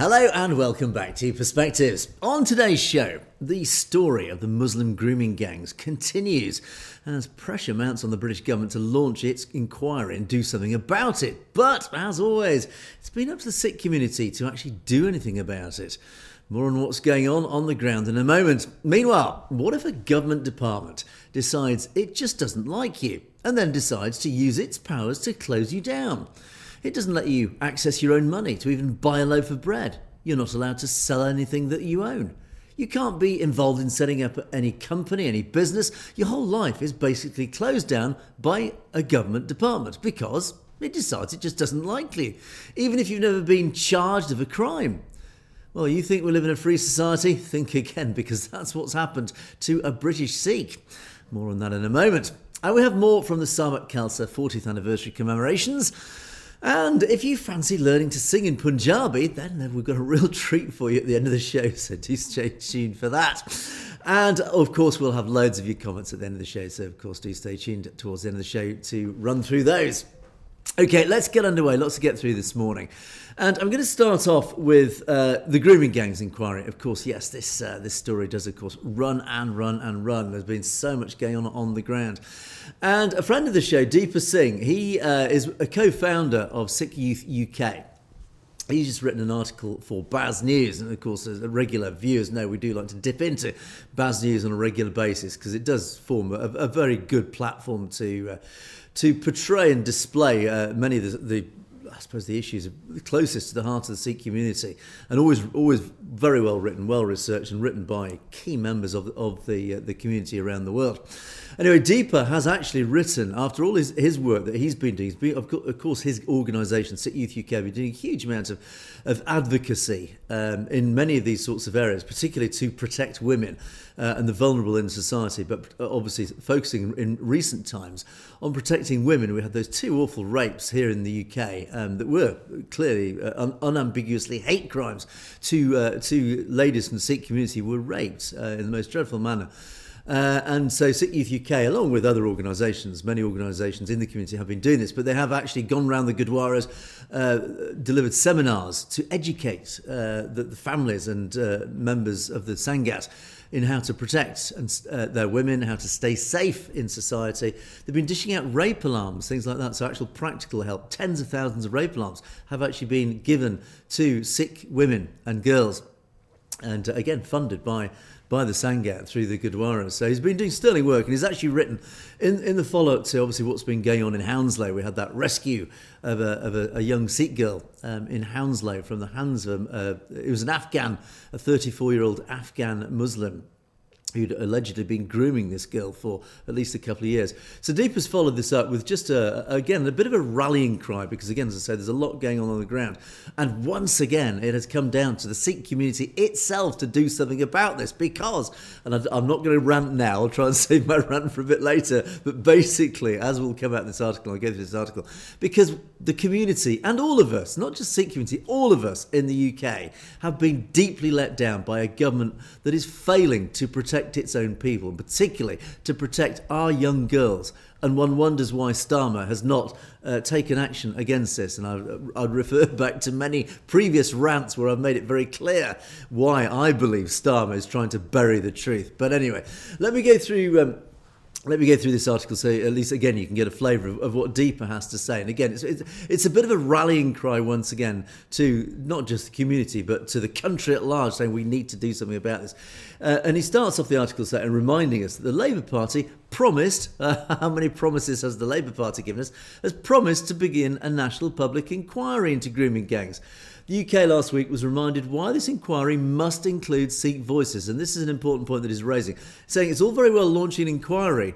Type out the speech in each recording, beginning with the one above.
Hello and welcome back to Perspectives. On today's show, the story of the Muslim grooming gangs continues as pressure mounts on the British government to launch its inquiry and do something about it. But, as always, it's been up to the Sikh community to actually do anything about it. More on what's going on the ground in a moment. Meanwhile, what if a government department decides it just doesn't like you and then decides to use its powers to close you down? It doesn't let you access your own money to even buy a loaf of bread. You're not allowed to sell anything that you own. You can't be involved in setting up any company, any business. Your whole life is basically closed down by a government department because it decides it just doesn't like you, even if you've never been charged of a crime. Well, you think we live in a free society? Think again, because that's what's happened to a British Sikh. More on that in a moment. And we have more from the Sarbat Khalsa 40th anniversary commemorations. And if you fancy learning to sing in Punjabi, then we've got a real treat for you at the end of the show, so do stay tuned for that. And, of course, we'll have loads of your comments at the end of the show, so, of course, do stay tuned towards the end of the show to run through those. Okay, let's get underway. Lots to get through this morning. And I'm going to start off with the grooming gangs inquiry. Of course, yes, this story does, of course, run and run and run. There's been so much going on the ground. And a friend of the show, Deepa Singh, he is a co-founder of Sikh Youth UK. He's just written an article for Baz News, and of course, as regular viewers know, we do like to dip into Baz News on a regular basis because it does form a very good platform to portray and display many of the I suppose the issues are closest to the heart of the Sikh community, and always very well written, well researched, and written by key members of the community around the world. Anyway, Deepa has actually written, after all his work that he's been doing, of course his organisation, Sikh Youth UK, have been doing a huge amount of advocacy in many of these sorts of areas, particularly to protect women and the vulnerable in society, but obviously focusing in recent times on protecting women. We had those two awful rapes here in the UK that were clearly unambiguously hate crimes. Two ladies from the Sikh community were raped in the most dreadful manner. And so Sikh Youth UK, along with other organisations, many organisations in the community have been doing this, but they have actually gone around the Gurdwaras, delivered seminars to educate the families and members of the Sangat in how to protect their women, how to stay safe in society. They've been dishing out rape alarms, things like that, so actual practical help. Tens of thousands of rape alarms have actually been given to Sikh women and girls, and again funded by the Sangat through the Gurdwaras. So he's been doing sterling work, and he's actually written in the follow-up to obviously what's been going on in Hounslow. We had that rescue of a young Sikh girl in Hounslow from the hands of it was an Afghan, a 34-year-old Afghan Muslim who'd allegedly been grooming this girl for at least a couple of years. So Deepa's followed this up with just, again, a bit of a rallying cry, because, again, as I say, there's a lot going on the ground. And once again, it has come down to the Sikh community itself to do something about this because, and I'm not going to rant now, I'll try and save my rant for a bit later, but basically, as will come out in this article, I'll go through this article, because the community, and all of us, not just Sikh community, all of us in the UK have been deeply let down by a government that is failing to protect its own people, and particularly to protect our young girls. And one wonders why Starmer has not taken action against this. And I'd refer back to many previous rants where I've made it very clear why I believe Starmer is trying to bury the truth. But anyway, let me go through this article so at least, again, you can get a flavour of what Deepa has to say. And again, it's a bit of a rallying cry once again to not just the community but to the country at large, saying we need to do something about this. And he starts off the article saying, reminding us that the Labour Party promised, how many promises has the Labour Party given us, has promised to begin a national public inquiry into grooming gangs. The UK last week was reminded why this inquiry must include Sikh voices, and this is an important point that he's raising, saying it's all very well launching an inquiry,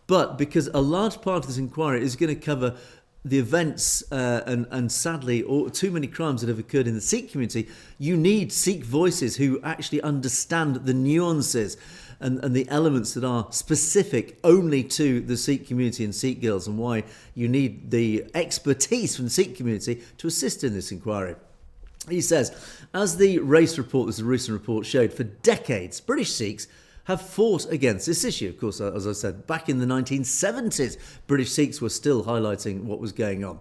but because a large part of this inquiry is going to cover the events and sadly too many crimes that have occurred in the Sikh community, you need Sikh voices who actually understand the nuances and the elements that are specific only to the Sikh community and Sikh girls, and why you need the expertise from the Sikh community to assist in this inquiry. He says, as the race report, this is a recent report, showed, for decades, British Sikhs have fought against this issue. Of course, as I said, back in the 1970s, British Sikhs were still highlighting what was going on.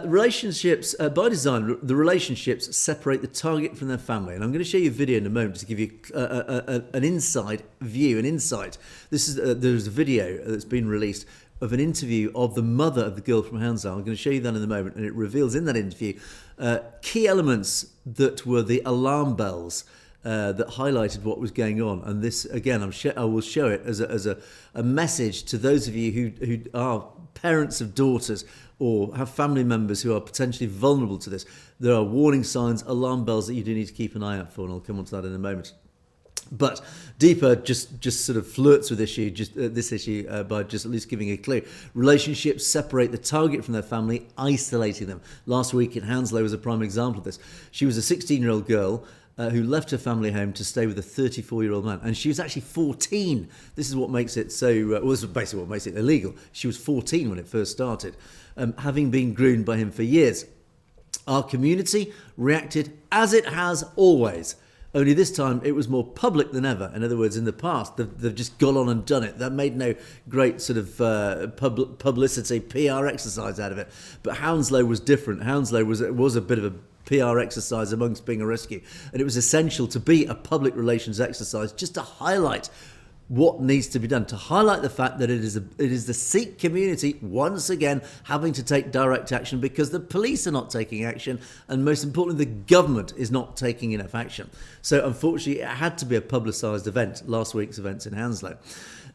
Relationships, by design, the relationships separate the target from their family. And I'm going to show you a video in a moment to give you an inside view, an insight. There's a video that's been released of an interview of the mother of the girl from Hounslow. I'm going to show you that in a moment, and it reveals in that interview key elements that were the alarm bells that highlighted what was going on. And this, again, I will show it as a message to those of you who are parents of daughters or have family members who are potentially vulnerable to this. There are warning signs, alarm bells that you do need to keep an eye out for, and I'll come on to that in a moment. But Deepa just sort of flirts with this issue by just at least giving a clue. Relationships separate the target from their family, isolating them. Last week in Hounslow was a prime example of this. She was a 16-year-old girl who left her family home to stay with a 34-year-old man. And she was actually 14. This is what makes it so... this is basically what makes it illegal. She was 14 when it first started, having been groomed by him for years. Our community reacted as it has always. Only this time it was more public than ever. In other words, in the past, they've just gone on and done it. That made no great sort of publicity, PR exercise out of it. But Hounslow was different. Hounslow was a bit of a PR exercise amongst being a rescue. And it was essential to be a public relations exercise just to highlight what needs to be done, to highlight the fact that it is the Sikh community once again having to take direct action because the police are not taking action, and most importantly the government is not taking enough action. So unfortunately it had to be a publicised event, last week's events in Hounslow.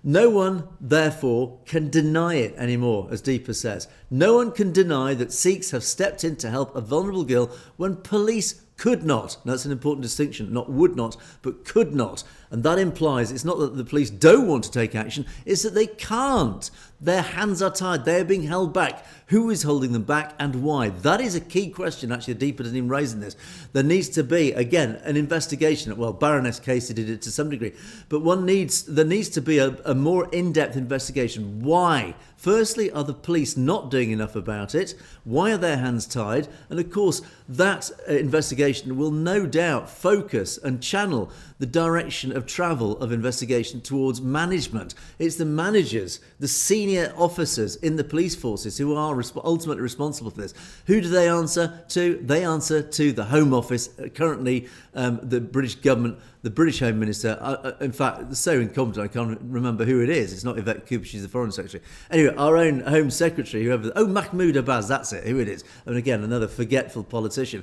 No one, therefore, can deny it anymore, as Deepa says. No one can deny that Sikhs have stepped in to help a vulnerable girl when police could not. Now, that's an important distinction, not would not, but could not. And that implies it's not that the police don't want to take action, it's that they can't. Their hands are tied, they are being held back. Who is holding them back and why? That is a key question, actually, Deepa doesn't even raise in this. There needs to be, again, an investigation. Well, Baroness Casey did it to some degree, but there needs to be a more in-depth investigation. Why? Firstly, are the police not doing enough about it? Why are their hands tied? And of course, that investigation will no doubt focus and channel the direction of travel of investigation towards management. It's the managers, the senior officers in the police forces who are ultimately responsible for this. Who do they answer to? They answer to the Home Office, currently the British government, the British Home Minister. In fact, so incompetent I can't remember who it is. It's not Yvette Cooper, she's the Foreign Secretary. Anyway, our own Home Secretary, Mahmoud Abbas, that's it, who it is. And again, another forgetful politician,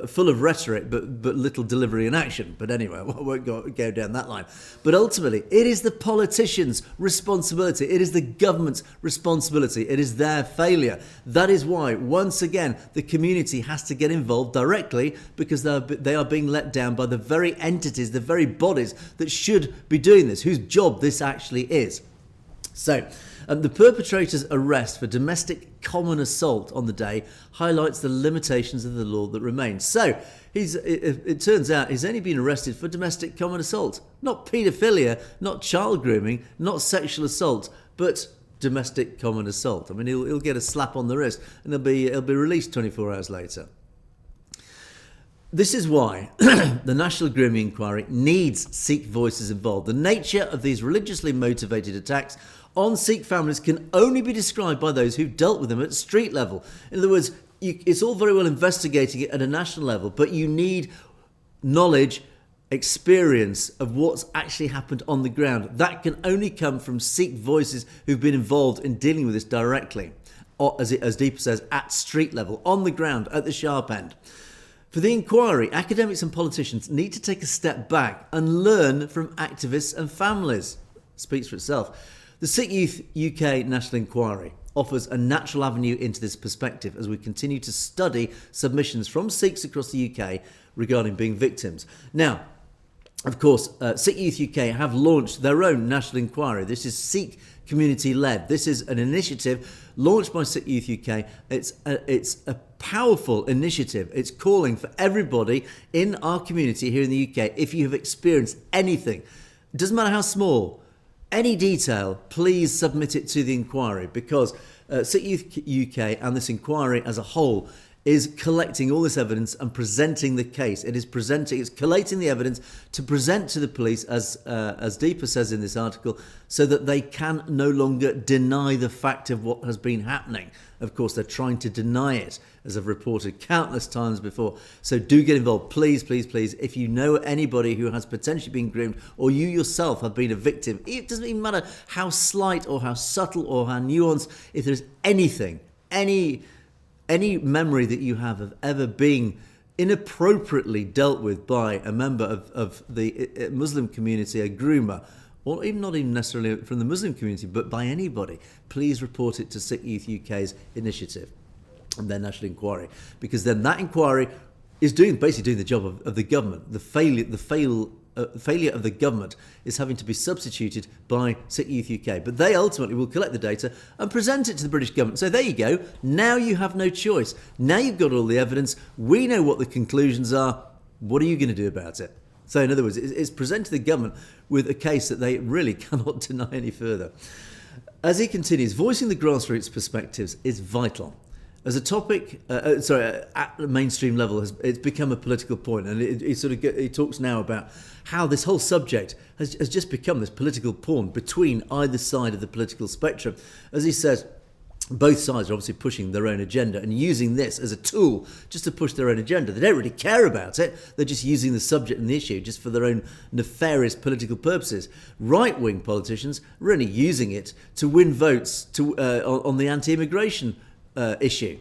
full of rhetoric but little delivery and action. But anyway, I won't go down that line. But ultimately, it is the politicians' responsibility. It is the government's responsibility. It is their failure. That is why, once again, the community has to get involved directly, because they are being let down by the very entities, the very bodies that should be doing this, whose job this actually is. So, the perpetrator's arrest for domestic common assault on the day highlights the limitations of the law that remain. So, it turns out he's only been arrested for domestic common assault. Not paedophilia, not child grooming, not sexual assault, but domestic common assault. I mean, he'll get a slap on the wrist and he'll be released 24 hours later. This is why the National Grooming Inquiry needs Sikh voices involved. The nature of these religiously motivated attacks on Sikh families can only be described by those who've dealt with them at street level. In other words, it's all very well investigating it at a national level, but you need knowledge, experience of what's actually happened on the ground. That can only come from Sikh voices who've been involved in dealing with this directly, or as Deepa says, at street level, on the ground, at the sharp end. For the inquiry, academics and politicians need to take a step back and learn from activists and families. It speaks for itself. The Sikh Youth UK National Inquiry offers a natural avenue into this perspective as we continue to study submissions from Sikhs across the UK regarding being victims. Now, of course, Sikh Youth UK have launched their own national inquiry. This is Sikh community-led. This is an initiative launched by Sikh Youth UK. It's a powerful initiative. It's calling for everybody in our community here in the UK, if you have experienced anything, it doesn't matter how small, any detail, please submit it to the inquiry, because Sikh Youth UK and this inquiry as a whole is collecting all this evidence and presenting the case. It's collating the evidence to present to the police, as Deepa says in this article, so that they can no longer deny the fact of what has been happening. Of course, they're trying to deny it, as I've reported countless times before. So do get involved. Please, please, please. If you know anybody who has potentially been groomed, or you yourself have been a victim, it doesn't even matter how slight or how subtle or how nuanced, if there's anything, any memory that you have of ever being inappropriately dealt with by a member of the Muslim community, a groomer, or even not even necessarily from the Muslim community, but by anybody, please report it to Sikh Youth UK's initiative and their national inquiry, because then that inquiry is basically doing the job of the government. The failure of the government is having to be substituted by Sikh Youth UK. But they ultimately will collect the data and present it to the British government. So there you go. Now you have no choice. Now you've got all the evidence. We know what the conclusions are. What are you going to do about it? So in other words, it's presented to the government with a case that they really cannot deny any further. As he continues, voicing the grassroots perspectives is vital. As a topic, at the mainstream level, it's become a political point, and he talks now about how this whole subject has just become this political pawn between either side of the political spectrum. As he says, both sides are obviously pushing their own agenda and using this as a tool just to push their own agenda. They don't really care about it. They're just using the subject and the issue just for their own nefarious political purposes. Right-wing politicians are really using it to win votes on the anti-immigration issue.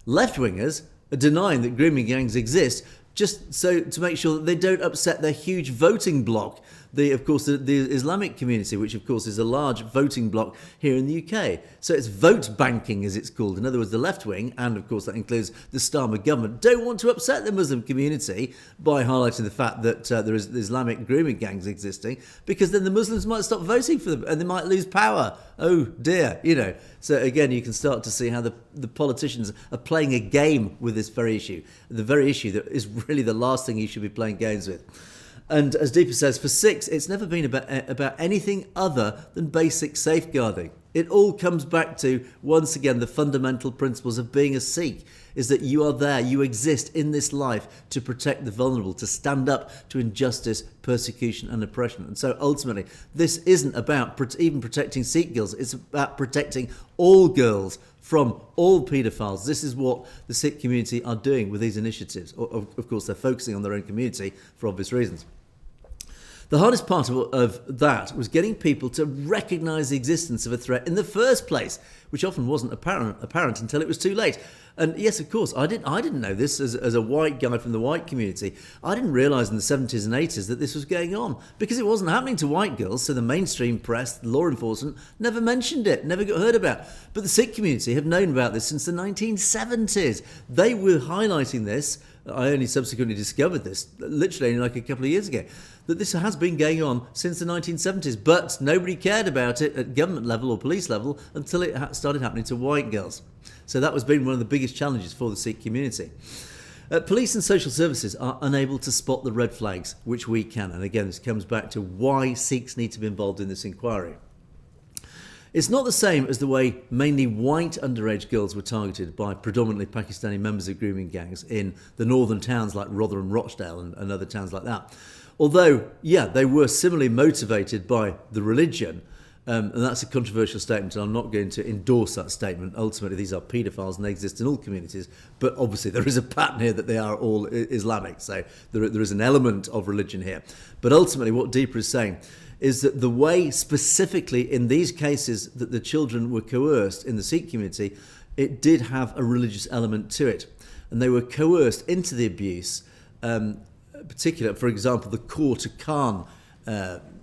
Left-wingers are denying that grooming gangs exist just so to make sure that they don't upset their huge voting bloc. The Islamic community, which of course is a large voting bloc here in the UK. So it's vote banking, as it's called. In other words, the left wing, and of course that includes the Starmer government, don't want to upset the Muslim community by highlighting the fact that there is Islamic grooming gangs existing, because then the Muslims might stop voting for them and they might lose power. Oh dear, So again, you can start to see how the politicians are playing a game with this very issue, the very issue that is really the last thing you should be playing games with. And as Deepa says, for Sikhs, it's never been about anything other than basic safeguarding. It all comes back to, once again, the fundamental principles of being a Sikh, is that you are there, you exist in this life to protect the vulnerable, to stand up to injustice, persecution and oppression. And so ultimately, this isn't about even protecting Sikh girls, it's about protecting all girls from all paedophiles. This is what the Sikh community are doing with these initiatives. Of course, they're focusing on their own community for obvious reasons. The hardest part of that was getting people to recognise the existence of a threat in the first place, which often wasn't apparent until it was too late. And yes, of course, I didn't know this as a white guy from the white community. I didn't realise in the 70s and 80s that this was going on, because it wasn't happening to white girls, so the mainstream press, law enforcement, never mentioned it, never got heard about. But the Sikh community have known about this since the 1970s. They were highlighting this. I only subsequently discovered this, literally like a couple of years ago, that this has been going on since the 1970s, but nobody cared about it at government level or police level until it started happening to white girls. So that was been one of the biggest challenges for the Sikh community. Police and social services are unable to spot the red flags, which we can. And again, this comes back to why Sikhs need to be involved in this inquiry. It's not the same as the way mainly white underage girls were targeted by predominantly Pakistani members of grooming gangs in the northern towns like Rotherham, Rochdale and other towns like that. Although, yeah, they were similarly motivated by the religion, and that's a controversial statement, and I'm not going to endorse that statement. Ultimately, these are paedophiles and they exist in all communities, but obviously there is a pattern here that they are all Islamic, so there is an element of religion here. But ultimately, what Deepa is saying is that the way specifically in these cases that the children were coerced in the Sikh community, it did have a religious element to it. And they were coerced into the abuse, particular, for example, the Kaur to Khan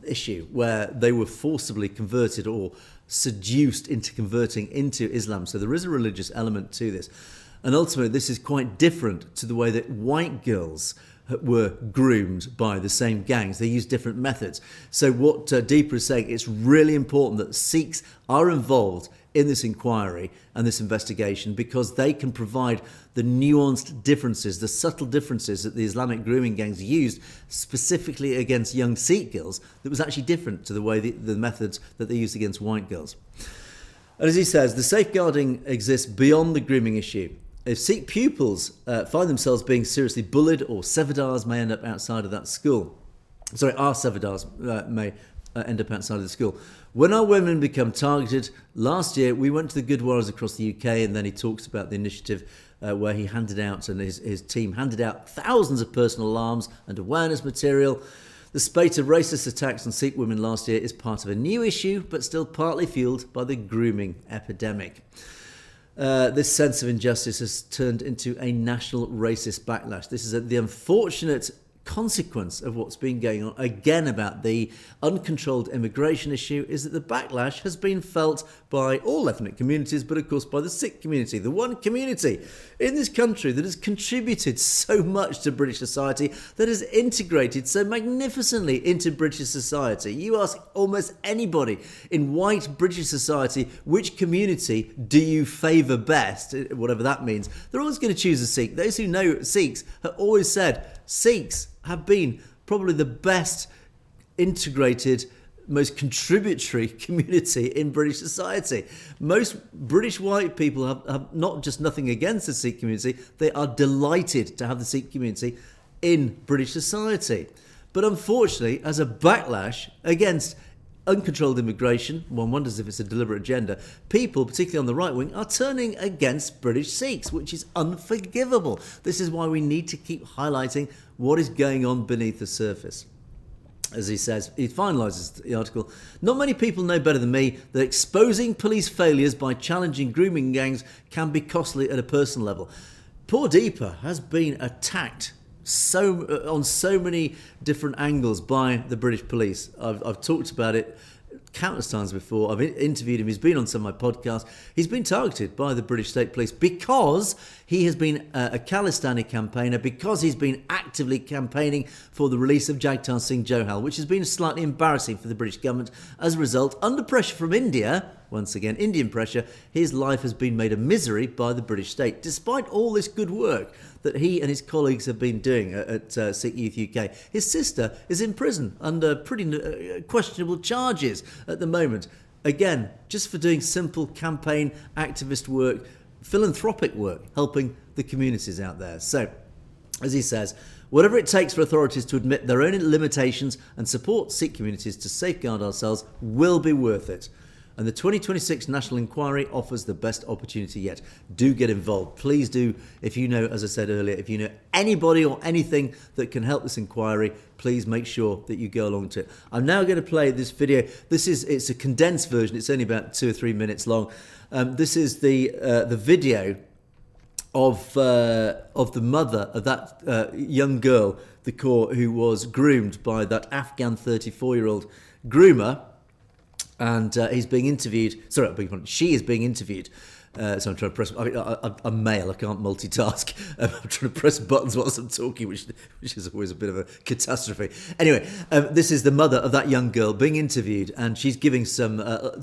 issue, where they were forcibly converted or seduced into converting into Islam. So there is a religious element to this. And ultimately, this is quite different to the way that white girls were groomed by the same gangs. They use different methods. So what Deepa is saying, it's really important that Sikhs are involved in this inquiry and this investigation, because they can provide the nuanced differences, the subtle differences that the Islamic grooming gangs used specifically against young Sikh girls that was actually different to the way the methods that they used against white girls. And as he says, the safeguarding exists beyond the grooming issue. If Sikh pupils find themselves being seriously bullied, or Sevadars may end up outside of that school. Sorry, our Sevadars may end up outside of the school. When our women become targeted, last year we went to the Gurdwaras across the UK, and then he talks about the initiative where he handed out, and his team handed out, thousands of personal alarms and awareness material. The spate of racist attacks on Sikh women last year is part of a new issue, but still partly fueled by the grooming epidemic. This sense of injustice has turned into a national racist backlash. This is the unfortunate consequence of what's been going on again about the uncontrolled immigration issue, is that the backlash has been felt by all ethnic communities, but of course by the Sikh community, the one community in this country that has contributed so much to British society, that has integrated so magnificently into British society. You ask almost anybody in white British society, which community do you favour best, whatever that means, they're always going to choose a Sikh. Those who know Sikhs have always said Sikhs have been probably the best integrated, most contributory community in British society. Most British white people have not just nothing against the Sikh community, they are delighted to have the Sikh community in British society. But unfortunately, as a backlash against uncontrolled immigration, one wonders if it's a deliberate agenda, people, particularly on the right wing, are turning against British Sikhs, which is unforgivable. This is why we need to keep highlighting what is going on beneath the surface. As he says, he finalises the article, "Not many people know better than me that exposing police failures by challenging grooming gangs can be costly at a personal level." Poor Deepa has been attacked on so many different angles by the British police. I've talked about it countless times before. I've interviewed him. He's been on some of my podcasts. He's been targeted by the British State Police because he has been a Khalistani campaigner, because he's been actively campaigning for the release of Jagtar Singh Johal, which has been slightly embarrassing for the British government. As a result, under pressure from India, once again, Indian pressure, his life has been made a misery by the British state, despite all this good work that he and his colleagues have been doing at Sikh Youth UK. His sister is in prison under pretty questionable charges at the moment. Again, just for doing simple campaign activist work, philanthropic work, helping the communities out there. So, as he says, whatever it takes for authorities to admit their own limitations and support Sikh communities to safeguard ourselves will be worth it. And the 2026 National Inquiry offers the best opportunity yet. Do get involved. Please do. If you know, as I said earlier, if you know anybody or anything that can help this inquiry, please make sure that you go along to it. I'm now going to play this video. It's a condensed version. It's only about 2 or 3 minutes long. This is the video of the mother of that young girl, the core, who was groomed by that Afghan 34-year-old groomer. And he's being interviewed. Sorry, I beg your pardon. She is being interviewed. So I'm trying to press. I'm male. I can't multitask. I'm trying to press buttons whilst I'm talking, which is always a bit of a catastrophe. Anyway, this is the mother of that young girl being interviewed, and she's giving some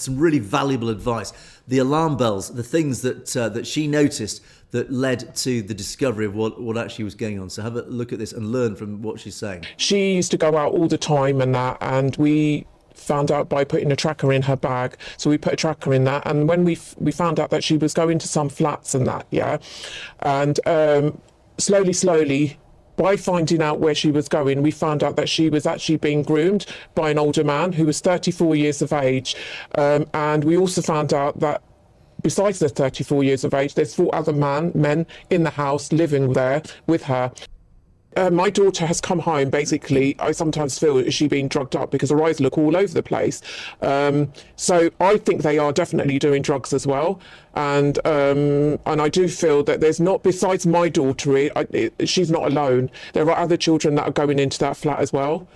really valuable advice. The alarm bells, the things that she noticed that led to the discovery of what actually was going on. So have a look at this and learn from what she's saying. She used to go out all the time and we found out by putting a tracker in her bag. So we put a tracker in that, and when we found out that she was going to some flats and that, and slowly by finding out where she was going, we found out that she was actually being groomed by an older man who was 34 years of age, and we also found out that besides the 34 years of age, there's 4 other men in the house living there with her. My daughter has come home. Basically, I sometimes feel, is she being drugged up, because her eyes look all over the place. So I think they are definitely doing drugs as well. And I do feel that there's not, besides my daughter, she's not alone. There are other children that are going into that flat as well.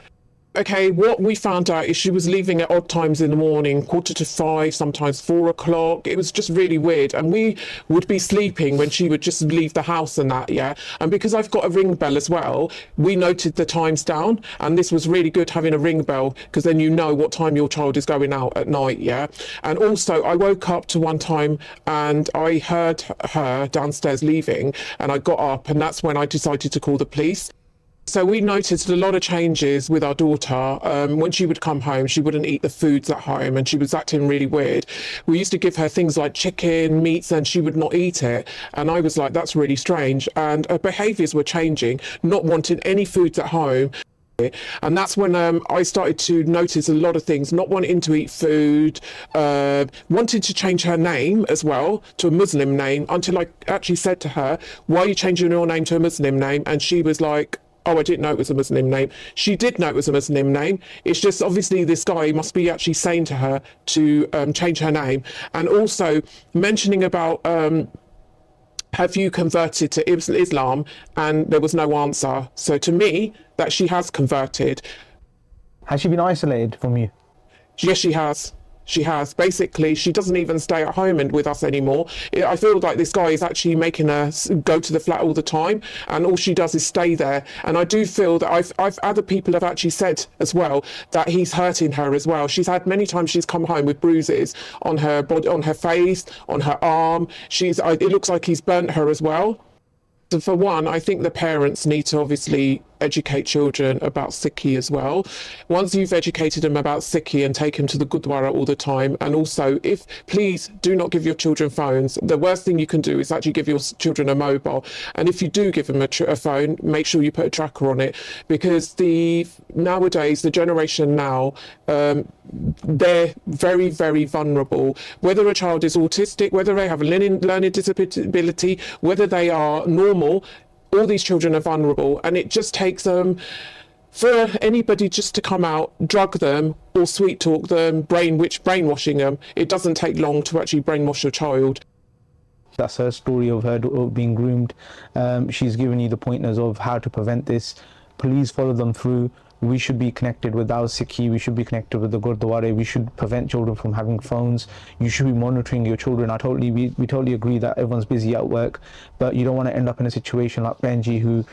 Okay, what we found out is she was leaving at odd times in the morning, 4:45, sometimes 4 o'clock. It was just really weird. And we would be sleeping when she would just leave the house and that, And because I've got a ring bell as well, we noted the times down. And this was really good, having a ring bell, because then you know what time your child is going out at night, And also I woke up to one time and I heard her downstairs leaving, and I got up, and that's when I decided to call the police. So we noticed a lot of changes with our daughter. When she would come home, she wouldn't eat the foods at home and she was acting really weird. We used to give her things like chicken, meats, and she would not eat it. And I was like, that's really strange. And her behaviours were changing, not wanting any foods at home. And that's when I started to notice a lot of things, not wanting to eat food, wanting to change her name as well to a Muslim name, until I actually said to her, why are you changing your name to a Muslim name? And she was like, oh, I didn't know it was a Muslim name. She did know it was a Muslim name. It's just obviously this guy must be actually saying to her to change her name. And also mentioning about have you converted to Islam? And there was no answer. So to me, that she has converted. Has she been isolated from you? Yes, she has. She has. Basically, she doesn't even stay at home and with us anymore. I feel like this guy is actually making her go to the flat all the time, and all she does is stay there. And I do feel that I've other people have actually said as well that he's hurting her as well. She's had many times she's come home with bruises on her body, on her face, on her arm. It looks like he's burnt her as well. So for one, I think the parents need to obviously educate children about Sikhi as well. Once you've educated them about Sikhi and take them to the Gurdwara all the time, and also please do not give your children phones. The worst thing you can do is actually give your children a mobile. And if you do give them a phone, make sure you put a tracker on it, because nowadays, the generation now, they're very, very vulnerable. Whether a child is autistic, whether they have a learning disability, whether they are normal, all these children are vulnerable, and it just takes for anybody just to come out, drug them or sweet talk them, brainwashing them. It doesn't take long to actually brainwash a child. That's her story of her being groomed. She's given you the pointers of how to prevent this. Please follow them through. We should be connected with our Sikhi, we should be connected with the Gurdwara, we should prevent children from having phones. You should be monitoring your children. We totally agree that everyone's busy at work, but you don't want to end up in a situation like Benji, who,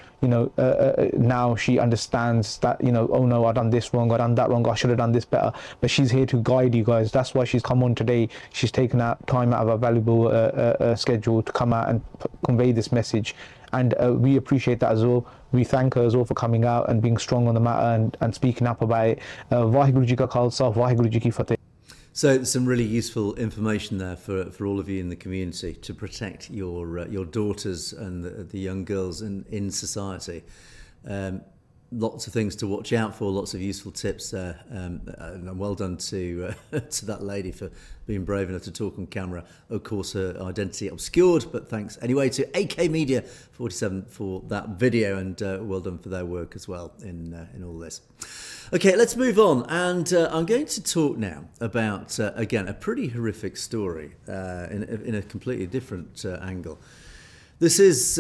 now she understands that, oh no, I've done this wrong, I've done that wrong, I should have done this better. But she's here to guide you guys. That's why she's come on today. She's taken out time out of her valuable schedule to come out and convey this message. And we appreciate that as well. We thank her as well for coming out and being strong on the matter and speaking up about it. Vaheguru Ji Ka Khalsa, Vaheguru Ji Ki Fateh. So some really useful information there for all of you in the community to protect your daughters and the young girls in society. Lots of things to watch out for, lots of useful tips there. And well done to that lady for being brave enough to talk on camera. Of course, her identity obscured, but thanks anyway to AK Media 47 for that video, and well done for their work as well in all this. Okay, let's move on, and I'm going to talk now about, again, a pretty horrific story in a completely different angle. This is...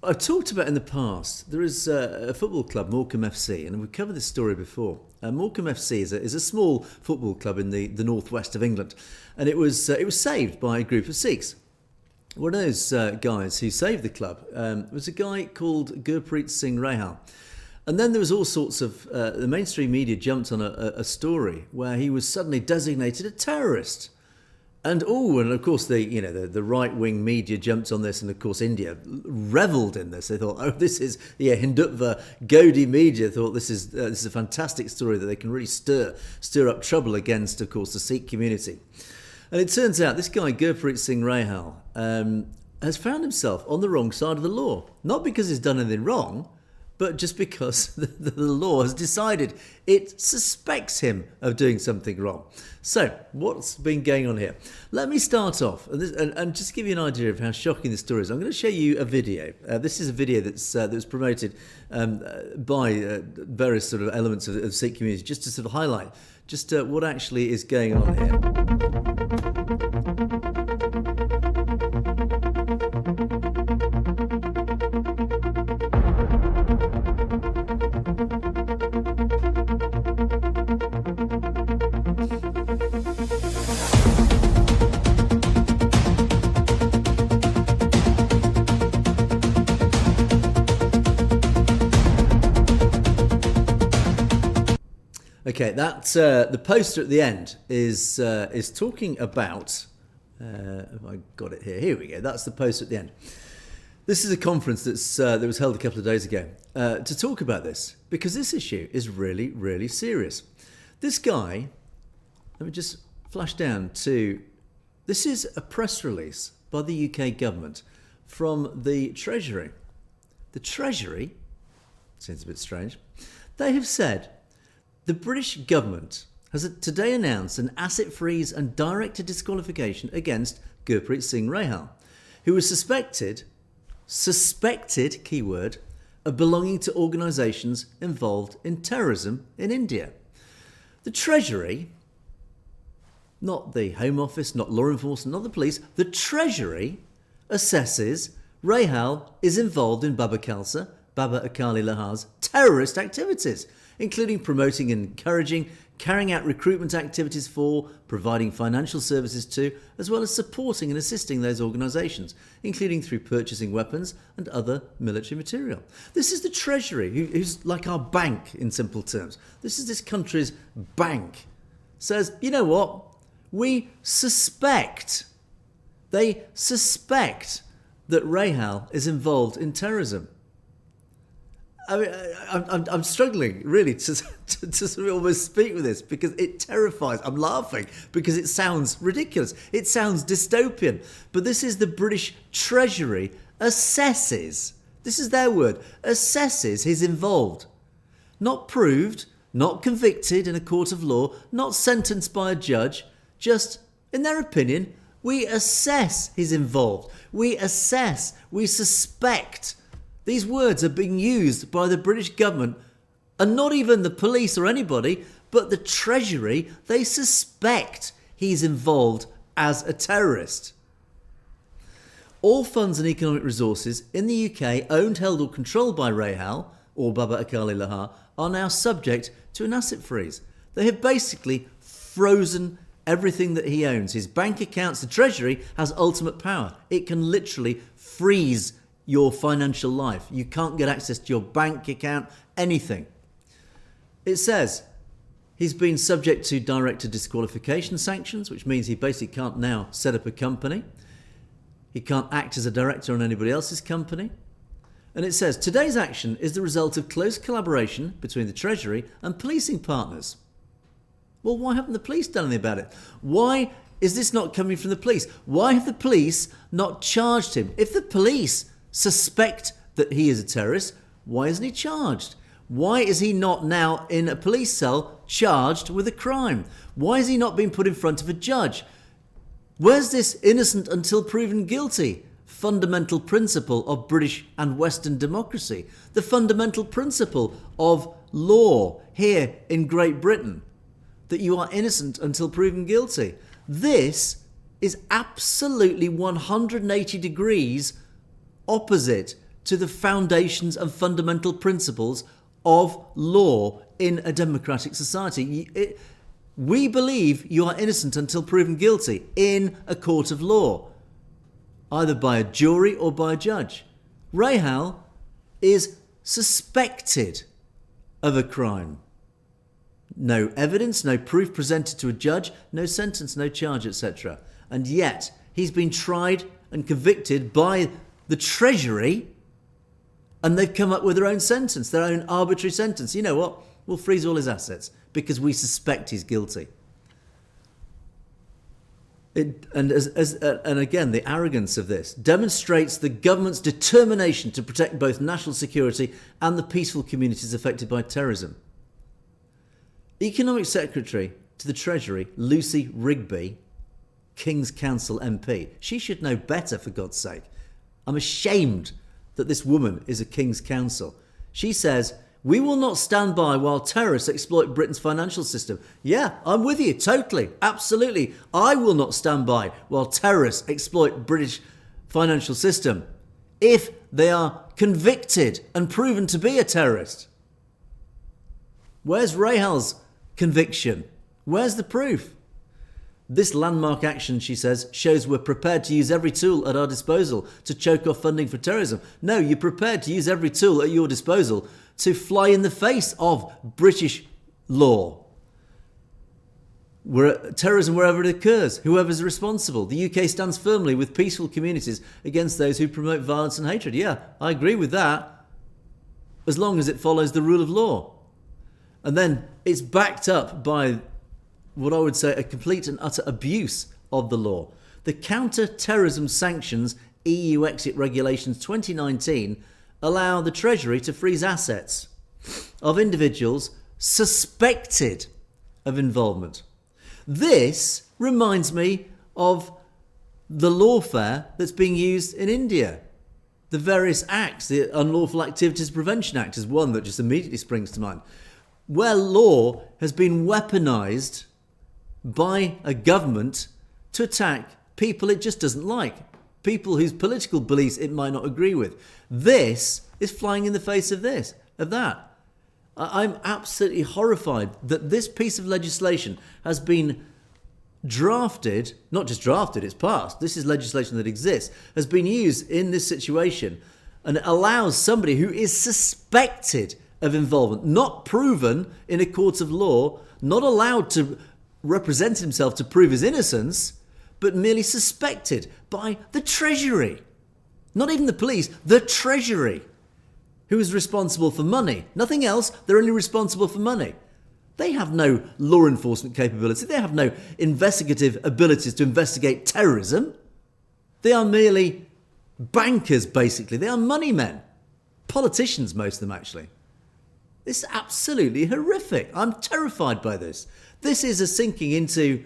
I've talked about in the past, there is a football club, Morecambe FC, and we've covered this story before. Morecambe FC is a small football club in the northwest of England, and it was saved by a group of Sikhs. One of those guys who saved the club was a guy called Gurpreet Singh Rahal. And then there was all sorts of, the mainstream media jumped on a story where he was suddenly designated a terrorist. And of course the right-wing media jumped on this, and of course India revelled in this. They thought, oh, this is Hindutva Godi media thought this is a fantastic story that they can really stir up trouble against, of course, the Sikh community. And it turns out this guy Gurpreet Singh Rahal has found himself on the wrong side of the law, not because he's done anything wrong, but just because the law has decided it suspects him of doing something wrong. So, what's been going on here? Let me start off and just give you an idea of how shocking this story is. I'm going to show you a video. This is a video that was promoted by various sort of elements of the Sikh community, just to sort of highlight just what actually is going on here. Okay, the poster at the end is talking about. Have I got it here? Here we go. That's the poster at the end. This is a conference that was held a couple of days ago to talk about this, because this issue is really, really serious. This guy, let me just flash down to, this is a press release by the UK government from the Treasury. The Treasury, seems a bit strange, they have said the British government has today announced an asset freeze and director disqualification against Gurpreet Singh Rahal, who was suspected, keyword, of belonging to organisations involved in terrorism in India. The Treasury, not the Home Office, not law enforcement, not the police, the Treasury assesses Rahal is involved in Baba Akali Lahar's terrorist activities, including promoting and encouraging, carrying out recruitment activities for, providing financial services to, as well as supporting and assisting those organisations, including through purchasing weapons and other military material. This is the Treasury, who's like our bank in simple terms. This is this country's bank. Says, you know what? We suspect, they suspect that Rahal is involved in terrorism. I mean, I'm struggling really to sort of almost speak with this, because it terrifies. I'm laughing because it sounds ridiculous. It sounds dystopian. But this is the British Treasury assesses, this is their word, assesses he's involved. Not proved, not convicted in a court of law, not sentenced by a judge, just, in their opinion, we assess he's involved. We assess, we suspect. These words are being used by the British government, and not even the police or anybody, but the Treasury. They suspect he's involved as a terrorist. All funds and economic resources in the UK owned, held or controlled by Rahal or Baba Akali Lahar are now subject to an asset freeze. They have basically frozen everything that he owns. His bank accounts, the Treasury has ultimate power. It can literally freeze your financial life. You can't get access to your bank account, anything. It says he's been subject to director disqualification sanctions, which means he basically can't now set up a company. He can't act as a director on anybody else's company. And it says today's action is the result of close collaboration between the Treasury and policing partners. Well, why haven't the police done anything about it? Why is this not coming from the police? Why have the police not charged him? If the police suspect that he is a terrorist, why isn't he charged? Why is he not now in a police cell charged with a crime? Why is he not being put in front of a judge? Where's this innocent until proven guilty fundamental principle of British and Western democracy? The fundamental principle of law here in Great Britain, that you are innocent until proven guilty. This is absolutely 180 degrees opposite to the foundations and fundamental principles of law in a democratic society. We believe you are innocent until proven guilty in a court of law, either by a jury or by a judge. Rahal is suspected of a crime. No evidence, no proof presented to a judge, no sentence, no charge, etc. And yet he's been tried and convicted by the Treasury, and they've come up with their own sentence, their own arbitrary sentence. You know what? We'll freeze all his assets because we suspect he's guilty. And again, the arrogance of this demonstrates the government's determination to protect both national security and the peaceful communities affected by terrorism. Economic Secretary to the Treasury, Lucy Rigby, King's Council MP. She should know better, for God's sake. I'm ashamed that this woman is a King's Counsel. She says, we will not stand by while terrorists exploit Britain's financial system. Yeah, I'm with you, totally, absolutely. I will not stand by while terrorists exploit British financial system if they are convicted and proven to be a terrorist. Where's Rahal's conviction? Where's the proof? This landmark action, she says, shows we're prepared to use every tool at our disposal to choke off funding for terrorism. No, you're prepared to use every tool at your disposal to fly in the face of British law. terrorism wherever it occurs, whoever's responsible. The UK stands firmly with peaceful communities against those who promote violence and hatred. Yeah, I agree with that, as long as it follows the rule of law. And then it's backed up by what I would say a complete and utter abuse of the law. The Counter-Terrorism Sanctions EU Exit Regulations 2019 allow the Treasury to freeze assets of individuals suspected of involvement. This reminds me of the lawfare that's being used in India. The various acts, the Unlawful Activities Prevention Act is one that just immediately springs to mind, where law has been weaponised by a government to attack people it just doesn't like, people whose political beliefs it might not agree with. This is flying in the face of that. I'm absolutely horrified that this piece of legislation has been drafted, not just drafted, it's passed. This is legislation that exists, has been used in this situation, and it allows somebody who is suspected of involvement, not proven in a court of law, not allowed to represent himself to prove his innocence, but merely suspected by the Treasury. Not even the police, the Treasury, who is responsible for money. Nothing else, they're only responsible for money. They have no law enforcement capability. They have no investigative abilities to investigate terrorism. They are merely bankers, basically. They are money men. Politicians, most of them, actually. This is absolutely horrific. I'm terrified by this. This is a sinking into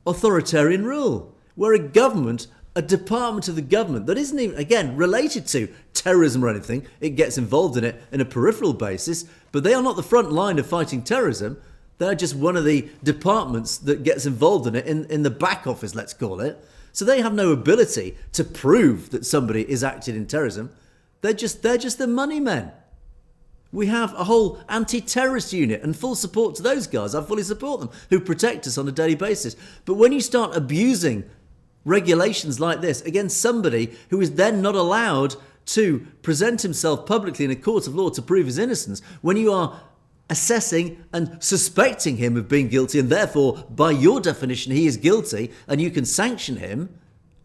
authoritarian rule, where a government, a department of the government that isn't even, again, related to terrorism or anything, it gets involved in it in a peripheral basis, but they are not the front line of fighting terrorism. They're just one of the departments that gets involved in it in the back office, let's call it. So they have no ability to prove that somebody is acting in terrorism. They're just the money men. We have a whole anti-terrorist unit and full support to those guys. I fully support them, who protect us on a daily basis. But when you start abusing regulations like this against somebody who is then not allowed to present himself publicly in a court of law to prove his innocence, when you are assessing and suspecting him of being guilty, and therefore, by your definition, he is guilty, and you can sanction him,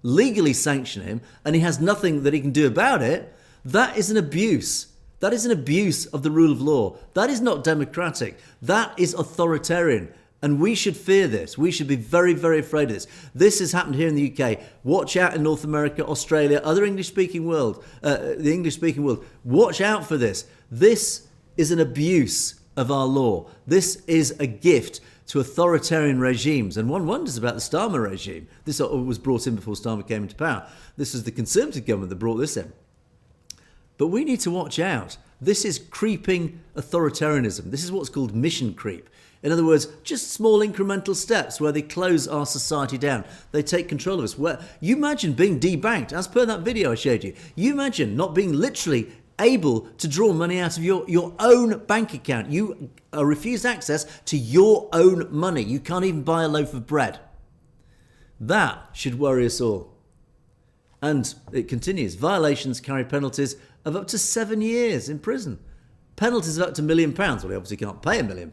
legally sanction him, and he has nothing that he can do about it, that is an abuse. That is an abuse of the rule of law. That is not democratic. That is authoritarian. And we should fear this. We should be very, very afraid of this. This has happened here in the UK. Watch out in North America, Australia, other English-speaking world, the English-speaking world. Watch out for this. This is an abuse of our law. This is a gift to authoritarian regimes. And one wonders about the Starmer regime. This was brought in before Starmer came into power. This is the Conservative government that brought this in. But we need to watch out. This is creeping authoritarianism. This is what's called mission creep. In other words, just small incremental steps where they close our society down. They take control of us. Where you imagine being debanked, as per that video I showed you. You imagine not being literally able to draw money out of your own bank account. You are refused access to your own money. You can't even buy a loaf of bread. That should worry us all. And it continues. Violations carry penalties of up to 7 years in prison. Penalties of up to £1 million. Well, he obviously can't pay £1 million,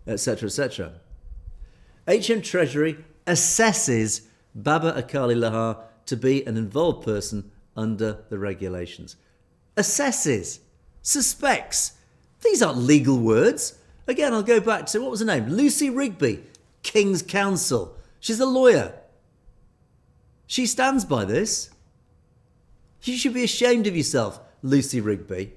etc., etc. HM Treasury assesses Baba Akali Lahar to be an involved person under the regulations. Assesses. Suspects. These aren't legal words. Again, I'll go back to, what was her name? Lucy Rigby, King's Counsel. She's a lawyer. She stands by this. You should be ashamed of yourself, Lucy Rigby,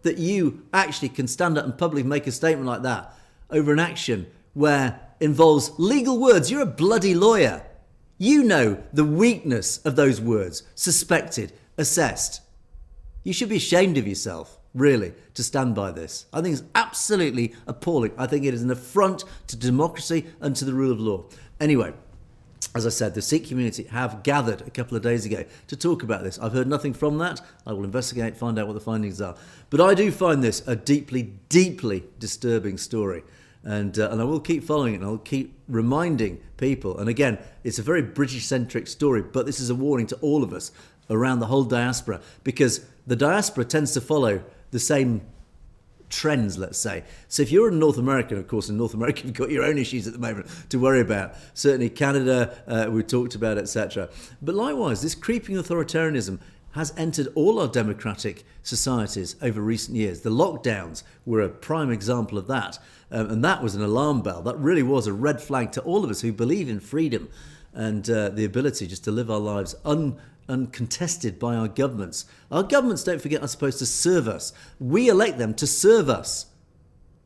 that you actually can stand up and publicly make a statement like that over an action where involves legal words. You're a bloody lawyer. You know the weakness of those words. Suspected, assessed. You should be ashamed of yourself, really, to stand by this. I think it's absolutely appalling. I think it is an affront to democracy and to the rule of law. Anyway, as I said, the Sikh community have gathered a couple of days ago to talk about this. I've heard nothing from that. I will investigate, find out what the findings are. But I do find this a deeply, deeply disturbing story. And I will keep following it, and I'll keep reminding people. And again, it's a very British-centric story, but this is a warning to all of us around the whole diaspora, because the diaspora tends to follow the same trends, let's say. So if you're in North America, of course, in North America, you've got your own issues at the moment to worry about. Certainly Canada, we talked about, etc. But likewise, this creeping authoritarianism has entered all our democratic societies over recent years. The lockdowns were a prime example of that. And that was an alarm bell. That really was a red flag to all of us who believe in freedom and the ability just to live our lives uncontested by our governments. Our governments, don't forget, are supposed to serve us. We elect them to serve us.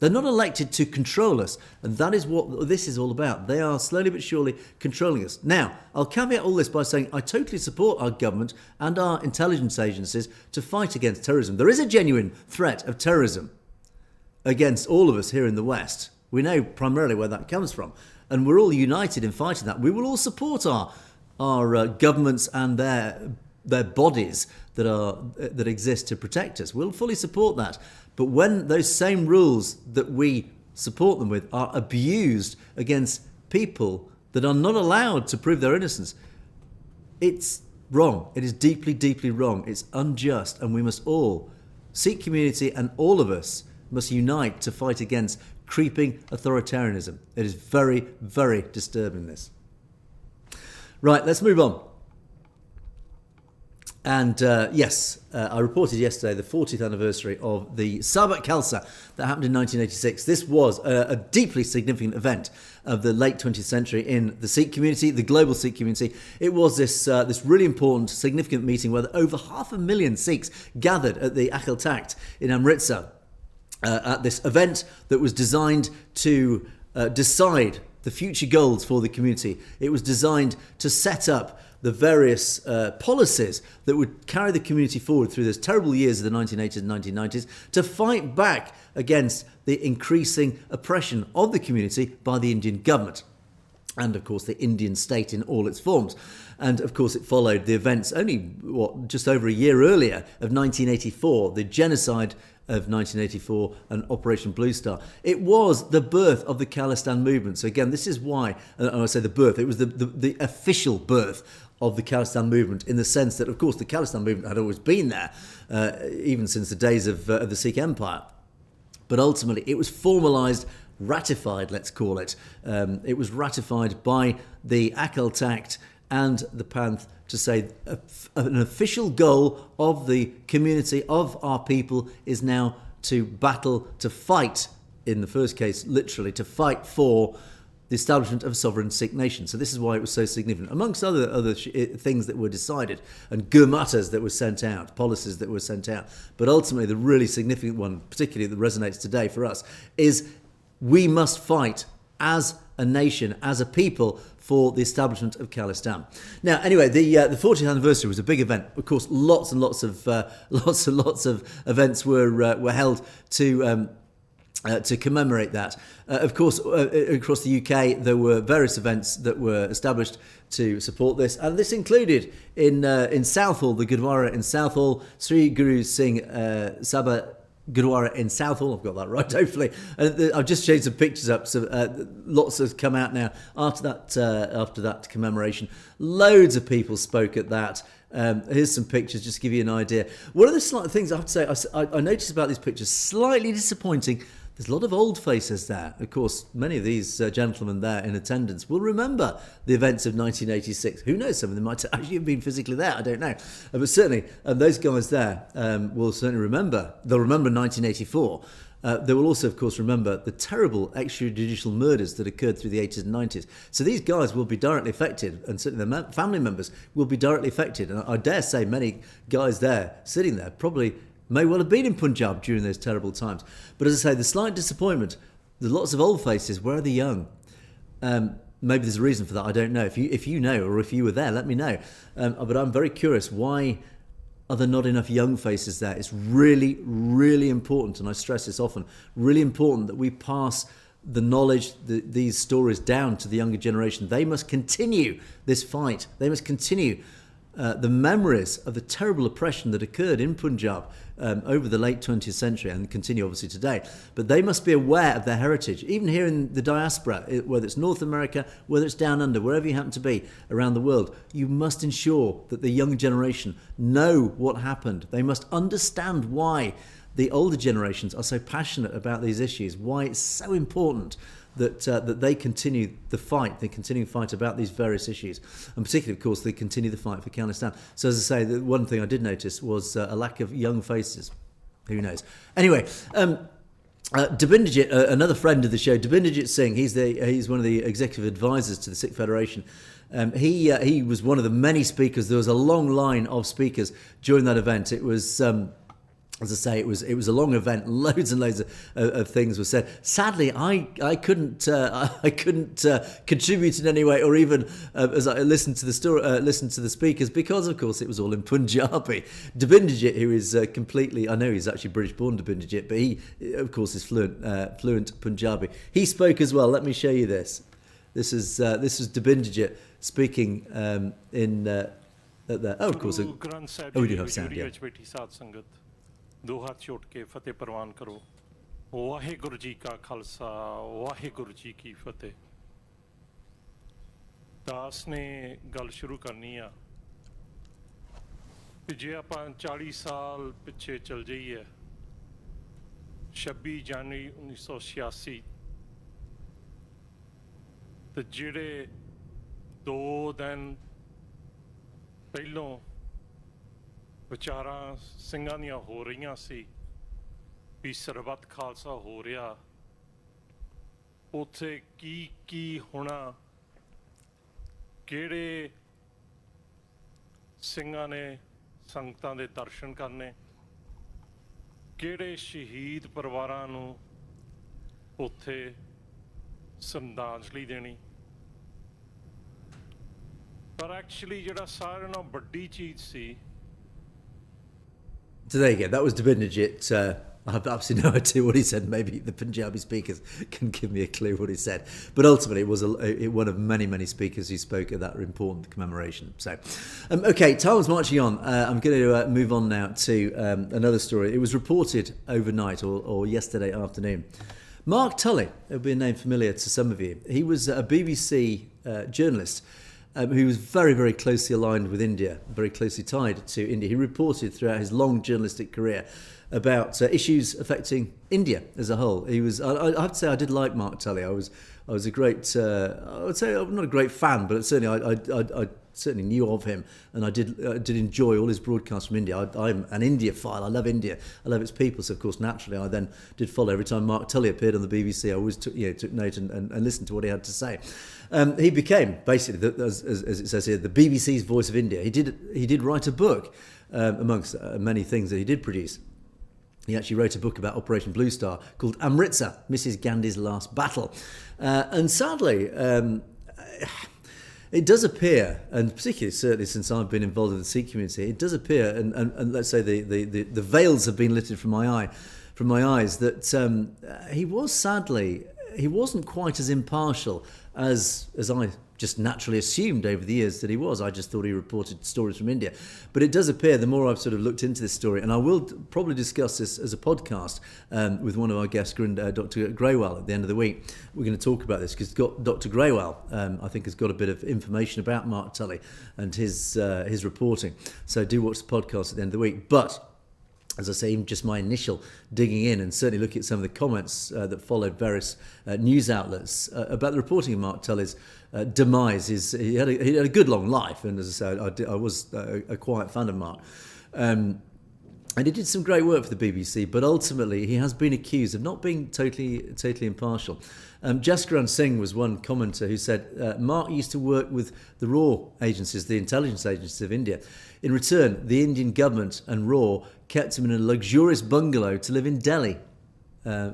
They're not elected to control us, and that is what this is all about. They are slowly but surely controlling us. Now, I'll caveat all this by saying I totally support our government and our intelligence agencies to fight against terrorism. There is a genuine threat of terrorism against all of us here in the West. We know primarily where that comes from, and we're all united in fighting that. We will all support our governments and their bodies that exist to protect us. We'll fully support that. But when those same rules that we support them with are abused against people that are not allowed to prove their innocence, it's wrong. It is deeply, deeply wrong. It's unjust, and we must all, Sikh community and all of us, must unite to fight against creeping authoritarianism. It is very, very disturbing, this. Right, let's move on. And I reported yesterday the 40th anniversary of the Sarbat Khalsa that happened in 1986. This was a deeply significant event of the late 20th century in the Sikh community, the global Sikh community. It was this really important, significant meeting where over 500,000 Sikhs gathered at the Akhil Takht in Amritsar at this event that was designed to decide the future goals for the community. It was designed to set up the various policies that would carry the community forward through those terrible years of the 1980s and 1990s to fight back against the increasing oppression of the community by the Indian government and, of course, the Indian state in all its forms. And, of course, it followed the events only, just over a year earlier of 1984, the genocide of 1984 and Operation Blue Star. It was the birth of the Khalistan movement. So again, this is why, and I say the birth, it was the official birth of the Khalistan movement, in the sense that, of course, the Khalistan movement had always been there, even since the days of the Sikh Empire. But ultimately, it was formalised, ratified, let's call it. It was ratified by the Akhil Takht and the Panth to say an official goal of the community, of our people, is now to battle, to fight, in the first case, literally, to fight for the establishment of a sovereign Sikh nation. So this is why it was so significant, amongst other things that were decided, and gurmatas that were sent out, policies that were sent out. But ultimately, the really significant one, particularly that resonates today for us, is we must fight as a nation, as a people, for the establishment of Khalistan. Now, anyway, the 40th anniversary was a big event. Of course, lots and lots of events were held to commemorate that. Of course, across the UK, there were various events that were established to support this, and this included in Southall, the Gurdwara in Southall, Sri Guru Singh Sabha Gurdwara in Southall. I've got that right, hopefully. I've just changed some pictures up, so lots have come out now after that commemoration. Loads of people spoke at that. Here's some pictures just to give you an idea. One of the slight things I have to say, I noticed about these pictures, slightly disappointing. There's a lot of old faces there. Of course, many of these gentlemen there in attendance will remember the events of 1986. Who knows, some of them might actually have been physically there, I don't know. But certainly, those guys there will certainly remember. They'll remember 1984. They will also, of course, remember the terrible extrajudicial murders that occurred through the 80s and 90s. So these guys will be directly affected, and certainly their family members will be directly affected. And I dare say many guys there, sitting there, probably may well have been in Punjab during those terrible times. But as I say, the slight disappointment, there's lots of old faces. Where are the young? Maybe there's a reason for that, I don't know. If you know, or if you were there, let me know. But I'm very curious, why are there not enough young faces there? It's really, really important, and I stress this often, really important that we pass the knowledge, these stories down to the younger generation. They must continue this fight. They must continue the memories of the terrible oppression that occurred in Punjab over the late 20th century and continue obviously today. But they must be aware of their heritage, even here in the diaspora, whether it's North America, whether it's down under, wherever you happen to be around the world. You must ensure that the young generation know what happened. They must understand why the older generations are so passionate about these issues, why it's so important that they continue the fight, they continue to fight about these various issues, and particularly, of course, they continue the fight for Khalistan. So, as I say, the one thing I did notice was a lack of young faces. Who knows? Anyway, Dabindajit, another friend of the show, Dabindajit Singh, he's one of the executive advisors to the Sikh Federation. He was one of the many speakers. There was a long line of speakers during that event. It was, as I say, it was a long event. Loads and loads of things were said. Sadly, I couldn't contribute in any way, or even as I listened to the story, listened to the speakers, because of course it was all in Punjabi. Dabindajit, who is completely, I know he's actually British-born Dabindajit, but he, of course, is fluent Punjabi. He spoke as well. Let me show you this. This is Dabindajit speaking in. Of course. We do have sound. Yeah. ਦੋ ਹੱਥ ਛੋਟ ਕੇ ਫਤਿਹ ਪ੍ਰਵਾਨ ਕਰੋ ਵਾਹਿਗੁਰੂ ਜੀ ਕਾ ਖਾਲਸਾ ਵਾਹਿਗੁਰੂ ਜੀ ਕੀ ਫਤਿਹ ਦਾਸ ਨੇ ਗੱਲ ਸ਼ੁਰੂ ਕਰਨੀ ਆ ਕਿ ਜੇ ਆਪਾਂ 40 ਸਾਲ ਪਿੱਛੇ ਚਲ ਜਾਈਏ 26 ਜਨਵਰੀ 1986 ਤੇ ਜਿਹੜੇ 2 ਦਿਨ ਪਹਿਲੋਂ ਵਿਚਾਰਾਂ ਸਿੰਘਾਂ ਦੀਆਂ ਹੋ ਰਹੀਆਂ ਸੀ ਵੀ ਸਰਬੱਤ ਖਾਲਸਾ ਹੋ ਰਿਹਾ ਉੱਥੇ ਕੀ ਹੋਣਾ ਕਿਹੜੇ ਸਿੰਘਾਂ ਨੇ ਸੰਗਤਾਂ ਦੇ ਦਰਸ਼ਨ ਕਰਨੇ ਕਿਹੜੇ ਸ਼ਹੀਦ ਪਰਿਵਾਰਾਂ ਨੂੰ ਉੱਥੇ ਸ਼ਰਧਾਂਜਲੀ ਦੇਣੀ ਪਰ ਐਕਚੁਅਲੀ ਜਿਹੜਾ ਸਾਰਿਆਂ ਨਾਲੋਂ ਵੱਡੀ ਚੀਜ਼ ਸੀ. So there you go. That was Dabindajit. I have absolutely no idea what he said. Maybe the Punjabi speakers can give me a clue what he said. But ultimately, it was one of many, many speakers who spoke at that important commemoration. So, okay, time's marching on. I'm going to move on now to another story. It was reported overnight or yesterday afternoon. Mark Tully, it will be a name familiar to some of you. He was a BBC journalist. Who was very, very closely aligned with India, very closely tied to India. He reported throughout his long journalistic career about issues affecting India as a whole. He was, I have to say, I did like Mark Tully. I was a great, I would say I'm not a great fan, but certainly I certainly knew of him, and I did enjoy all his broadcasts from India. I'm an India-phile. I love India. I love its people. So of course, naturally, I then did follow every time Mark Tully appeared on the BBC. I always took note and listened to what he had to say. He became basically, as it says here, the BBC's voice of India. He did write a book, amongst many things that he did produce. He actually wrote a book about Operation Blue Star called Amritsar, Mrs. Gandhi's Last Battle. And sadly, it does appear, and particularly certainly since I've been involved in the Sikh community, it does appear, and let's say the veils have been lifted from my eyes, that he wasn't quite as impartial as I just naturally assumed over the years that he was. I just thought he reported stories from India. But it does appear, the more I've sort of looked into this story, and I will probably discuss this as a podcast with one of our guests, Dr. Graywell, at the end of the week. We're going to talk about this because Dr. Graywell, I think, has got a bit of information about Mark Tully and his reporting. So do watch the podcast at the end of the week. But as I say, even just my initial digging in and certainly looking at some of the comments that followed various news outlets about the reporting of Mark Tully's demise. He had a good long life, and as I say, I was a quiet fan of Mark. And he did some great work for the BBC, but ultimately he has been accused of not being totally impartial. Jaskaran Singh was one commenter who said Mark used to work with the RAW agencies, the intelligence agencies of India. In return, the Indian government and RAW kept him in a luxurious bungalow to live in Delhi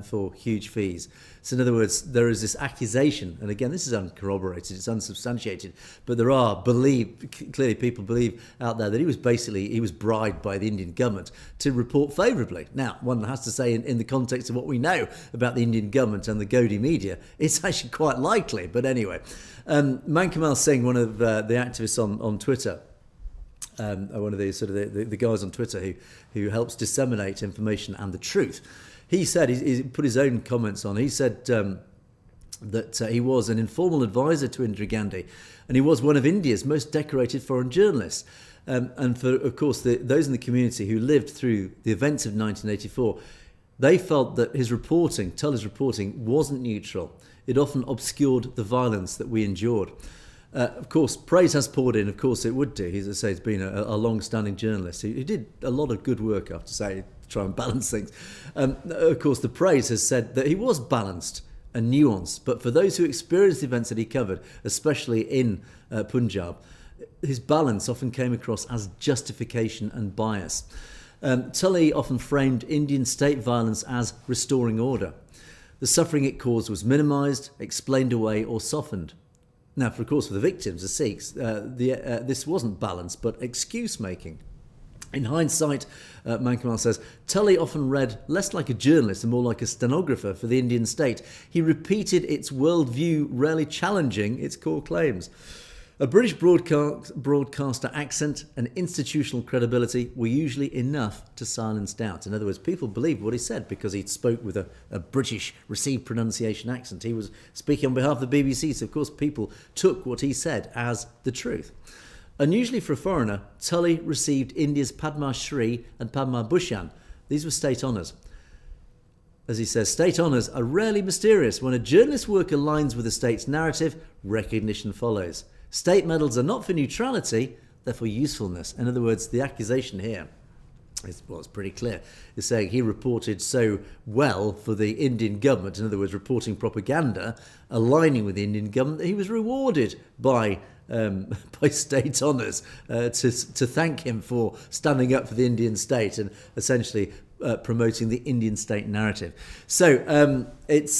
for huge fees. So in other words, there is this accusation, and again, this is uncorroborated, it's unsubstantiated, but there are clearly people believe out there that he was bribed by the Indian government to report favourably. Now, one has to say in the context of what we know about the Indian government and the Godi media, it's actually quite likely. But anyway, Mankamal Singh, one of the activists on Twitter, one of the guys on Twitter who helps disseminate information and the truth, he said, he put his own comments on. He said that he was an informal advisor to Indira Gandhi, and he was one of India's most decorated foreign journalists. And for, of course, those in the community who lived through the events of 1984, they felt that his reporting, Tully's reporting, wasn't neutral. It often obscured the violence that we endured. Of course, praise has poured in. Of course, it would do. As I say, he's been a long-standing journalist. He did a lot of good work, I have to say, to try and balance things. Of course, the praise has said that he was balanced and nuanced. But for those who experienced the events that he covered, especially in Punjab, his balance often came across as justification and bias. Tully often framed Indian state violence as restoring order. The suffering it caused was minimised, explained away or softened. Now, of course, for the victims, the Sikhs, this wasn't balance, but excuse-making. In hindsight, Mankamal says, Tully often read less like a journalist and more like a stenographer for the Indian state. He repeated its worldview, rarely challenging its core claims. A British broadcaster accent and institutional credibility were usually enough to silence doubt. In other words, people believed what he said because he spoke with a British received pronunciation accent. He was speaking on behalf of the BBC, so of course people took what he said as the truth. Unusually for a foreigner, Tully received India's Padma Shri and Padma Bhushan. These were state honours. As he says, state honours are rarely mysterious. When a journalist's work aligns with the state's narrative, recognition follows. State medals are not for neutrality, they're for usefulness. In other words, the accusation here is, well, it's pretty clear. Is saying he reported so well for the Indian government, in other words, reporting propaganda, aligning with the Indian government, that he was rewarded by state honours to thank him for standing up for the Indian state and essentially promoting the Indian state narrative. So it's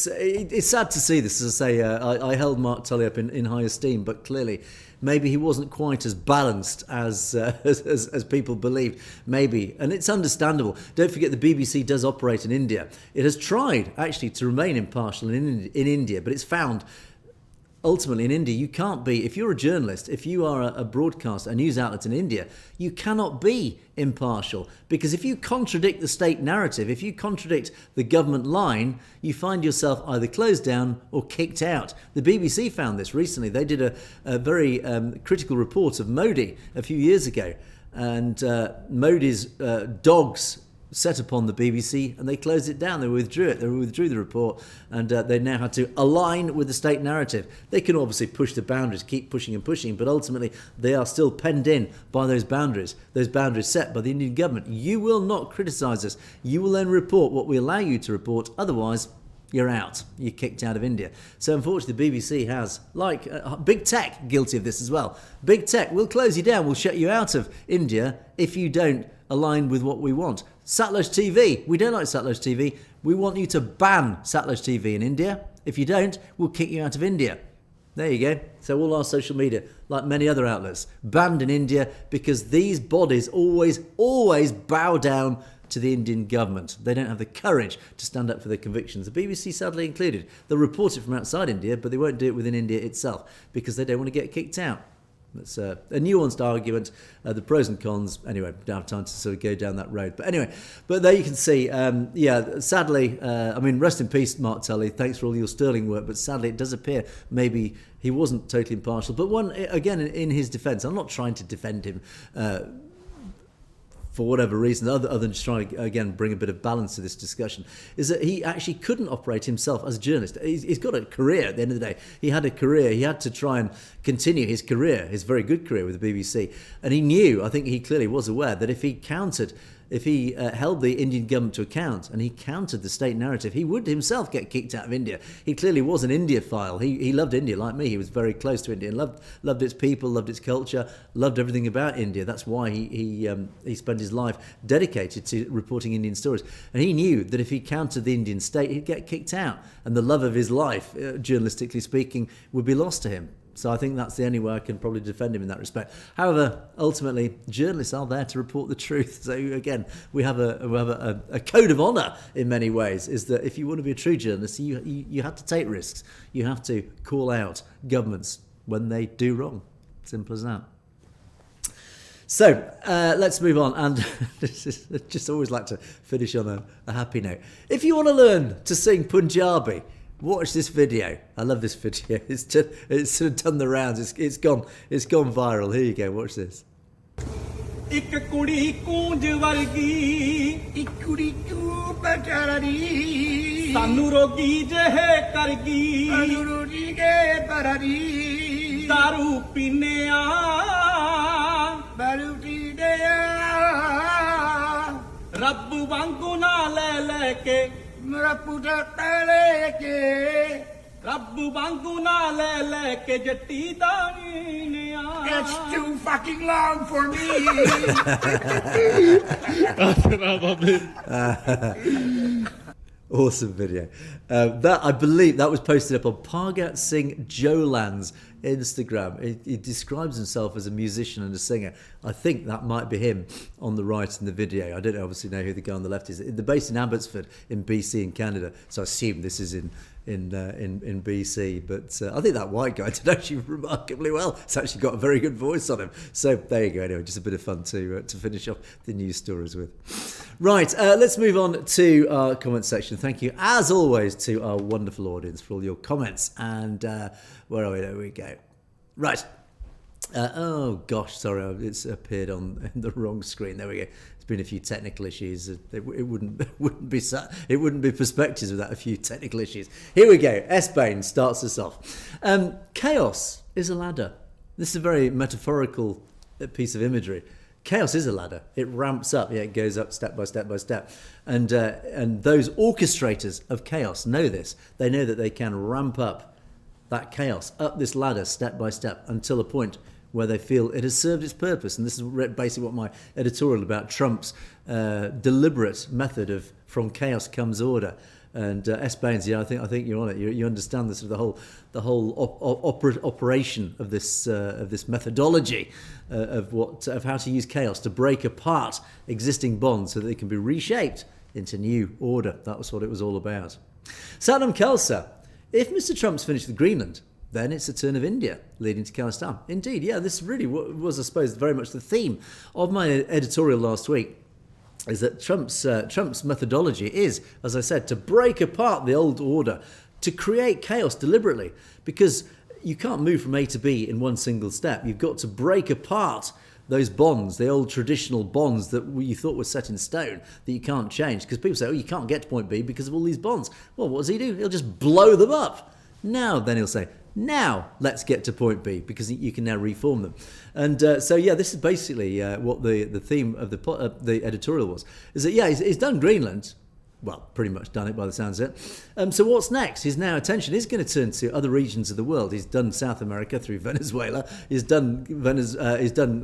sad to see this. As I say, I held Mark Tully up in high esteem, but clearly maybe he wasn't quite as balanced as people believed. Maybe, and it's understandable. Don't forget the BBC does operate in India. It has tried actually to remain impartial in India, but it's found ultimately in India you can't be, if you're a journalist, if you are a broadcaster, a news outlet in India, you cannot be impartial, because if you contradict the state narrative, if you contradict the government line, you find yourself either closed down or kicked out. The BBC found this recently. They did a very critical report of Modi a few years ago, and Modi's dogs set upon the BBC, and they closed it down. They withdrew it. They withdrew the report, and they now had to align with the state narrative. They can obviously push the boundaries, keep pushing and pushing, but ultimately they are still penned in by those boundaries set by the Indian government. You will not criticise us. You will then report what we allow you to report. Otherwise, you're out. You're kicked out of India. So unfortunately, the BBC has, like big tech, guilty of this as well. Big tech will close you down. We'll shut you out of India if you don't align with what we want. Satellite TV. We don't like satellite TV. We want you to ban satellite TV in India. If you don't, we'll kick you out of India. There you go. So all our social media, like many other outlets, banned in India because these bodies always bow down to the Indian government. They don't have the courage to stand up for their convictions. The BBC sadly included. They'll report it from outside India, but they won't do it within India itself because they don't want to get kicked out. It's a nuanced argument, the pros and cons. Anyway, don't have time to sort of go down that road. But anyway, but there you can see, sadly, I mean, rest in peace, Mark Tully. Thanks for all your sterling work. But sadly, it does appear maybe he wasn't totally impartial. But one, again, in his defence, I'm not trying to defend him for whatever reason, other than just trying to, again, bring a bit of balance to this discussion, is that he actually couldn't operate himself as a journalist. He's got a career at the end of the day. He had a career. He had to try and continue his career, his very good career with the BBC. And he knew, I think he clearly was aware, that if he held the Indian government to account and he countered the state narrative, he would himself get kicked out of India. He clearly was an India-phile. He loved India like me. He was very close to India and loved its people, loved its culture, loved everything about India. That's why he spent his life dedicated to reporting Indian stories. And he knew that if he countered the Indian state, he'd get kicked out. And the love of his life, journalistically speaking, would be lost to him. So I think that's the only way I can probably defend him in that respect. However, ultimately, journalists are there to report the truth. So again, we have a code of honour in many ways, is that if you want to be a true journalist, you have to take risks. You have to call out governments when they do wrong. Simple as that. So let's move on, and I just always like to finish on a happy note. If you want to learn to sing Punjabi, watch this video. I love this video. It's sort of done the rounds. It's gone viral. Here you go. Watch this. ਇੱਕ ਕੁੜੀ ਕੂੰਜ ਵਰਗੀ ਇੱਕ ਕੁੜੀ ਤੂੰ ਪਟਰੀ ਸਾਨੂੰ ਰੋਗੀ ਜਿਹੇ ਕਰ ਗਈ ਅਨੂਰੀ ਦੇ ਪਰਰੀ ਦਾਰੂ ਪੀਨੇ ਆ ਬਰੂਟੀ ਦੇ ਰੱਬ ਵਾਂਗੂ ਨਾ ਲੈ ਲੈ ਕੇ ਮੇਰਾ ਪੁੱਤਰ ਤਲੇ ਕੇ ਰੱਬ ਵਾਂਗੂ ਨਾ ਲੈ ਲੈ ਕੇ ਜੱਟੀ ਦਾਣੀ ਨੇ ਆ It's too fucking long for me. Awesome video. That I believe that was posted up on Pargat Singh Jolan's Instagram. He describes himself as a musician and a singer. I think that might be him on the right in the video. I don't obviously know who the guy on the left is. They're based in Abbotsford in BC in Canada, so I assume this is in BC. But I think that white guy did actually remarkably well. It's actually got a very good voice on him. So there you go. Anyway, just a bit of fun to finish off the news stories with. Right, let's move on to our comment section. Thank you, as always, to our wonderful audience for all your comments. And where are we? There we go. Right. Oh gosh, sorry, it's appeared on the wrong screen. There we go. There's been a few technical issues. It wouldn't be Perspectives without a few technical issues. Here we go. S. Bain starts us off. Chaos is a ladder. This is a very metaphorical piece of imagery. Chaos is a ladder. It ramps up. Yeah, it goes up step by step by step. And those orchestrators of chaos know this. They know that they can ramp up that chaos up this ladder step by step until a point where they feel it has served its purpose. And this is basically what my editorial about Trump's deliberate method of from chaos comes order. And S. Baines, yeah, I think you're on it. You understand the sort of the whole operation of this methodology of how to use chaos to break apart existing bonds so that they can be reshaped into new order. That was what it was all about. Sarbat Khalsa. If Mr. Trump's finished with Greenland, then it's the turn of India, leading to Khalistan. Indeed, yeah, this really was, I suppose, very much the theme of my editorial last week, is that Trump's methodology is, as I said, to break apart the old order, to create chaos deliberately, because you can't move from A to B in one single step. You've got to break apart those bonds, the old traditional bonds that you thought were set in stone, that you can't change. Because people say, oh, you can't get to point B because of all these bonds. Well, what does he do? He'll just blow them up. Then he'll say, now let's get to point B, because you can now reform them. And so, yeah, this is basically what the theme of the editorial was, is that, yeah, he's done Greenland. Well, pretty much done it by the sounds of it. So what's next? His now attention is going to turn to other regions of the world. He's done South America through Venezuela. He's done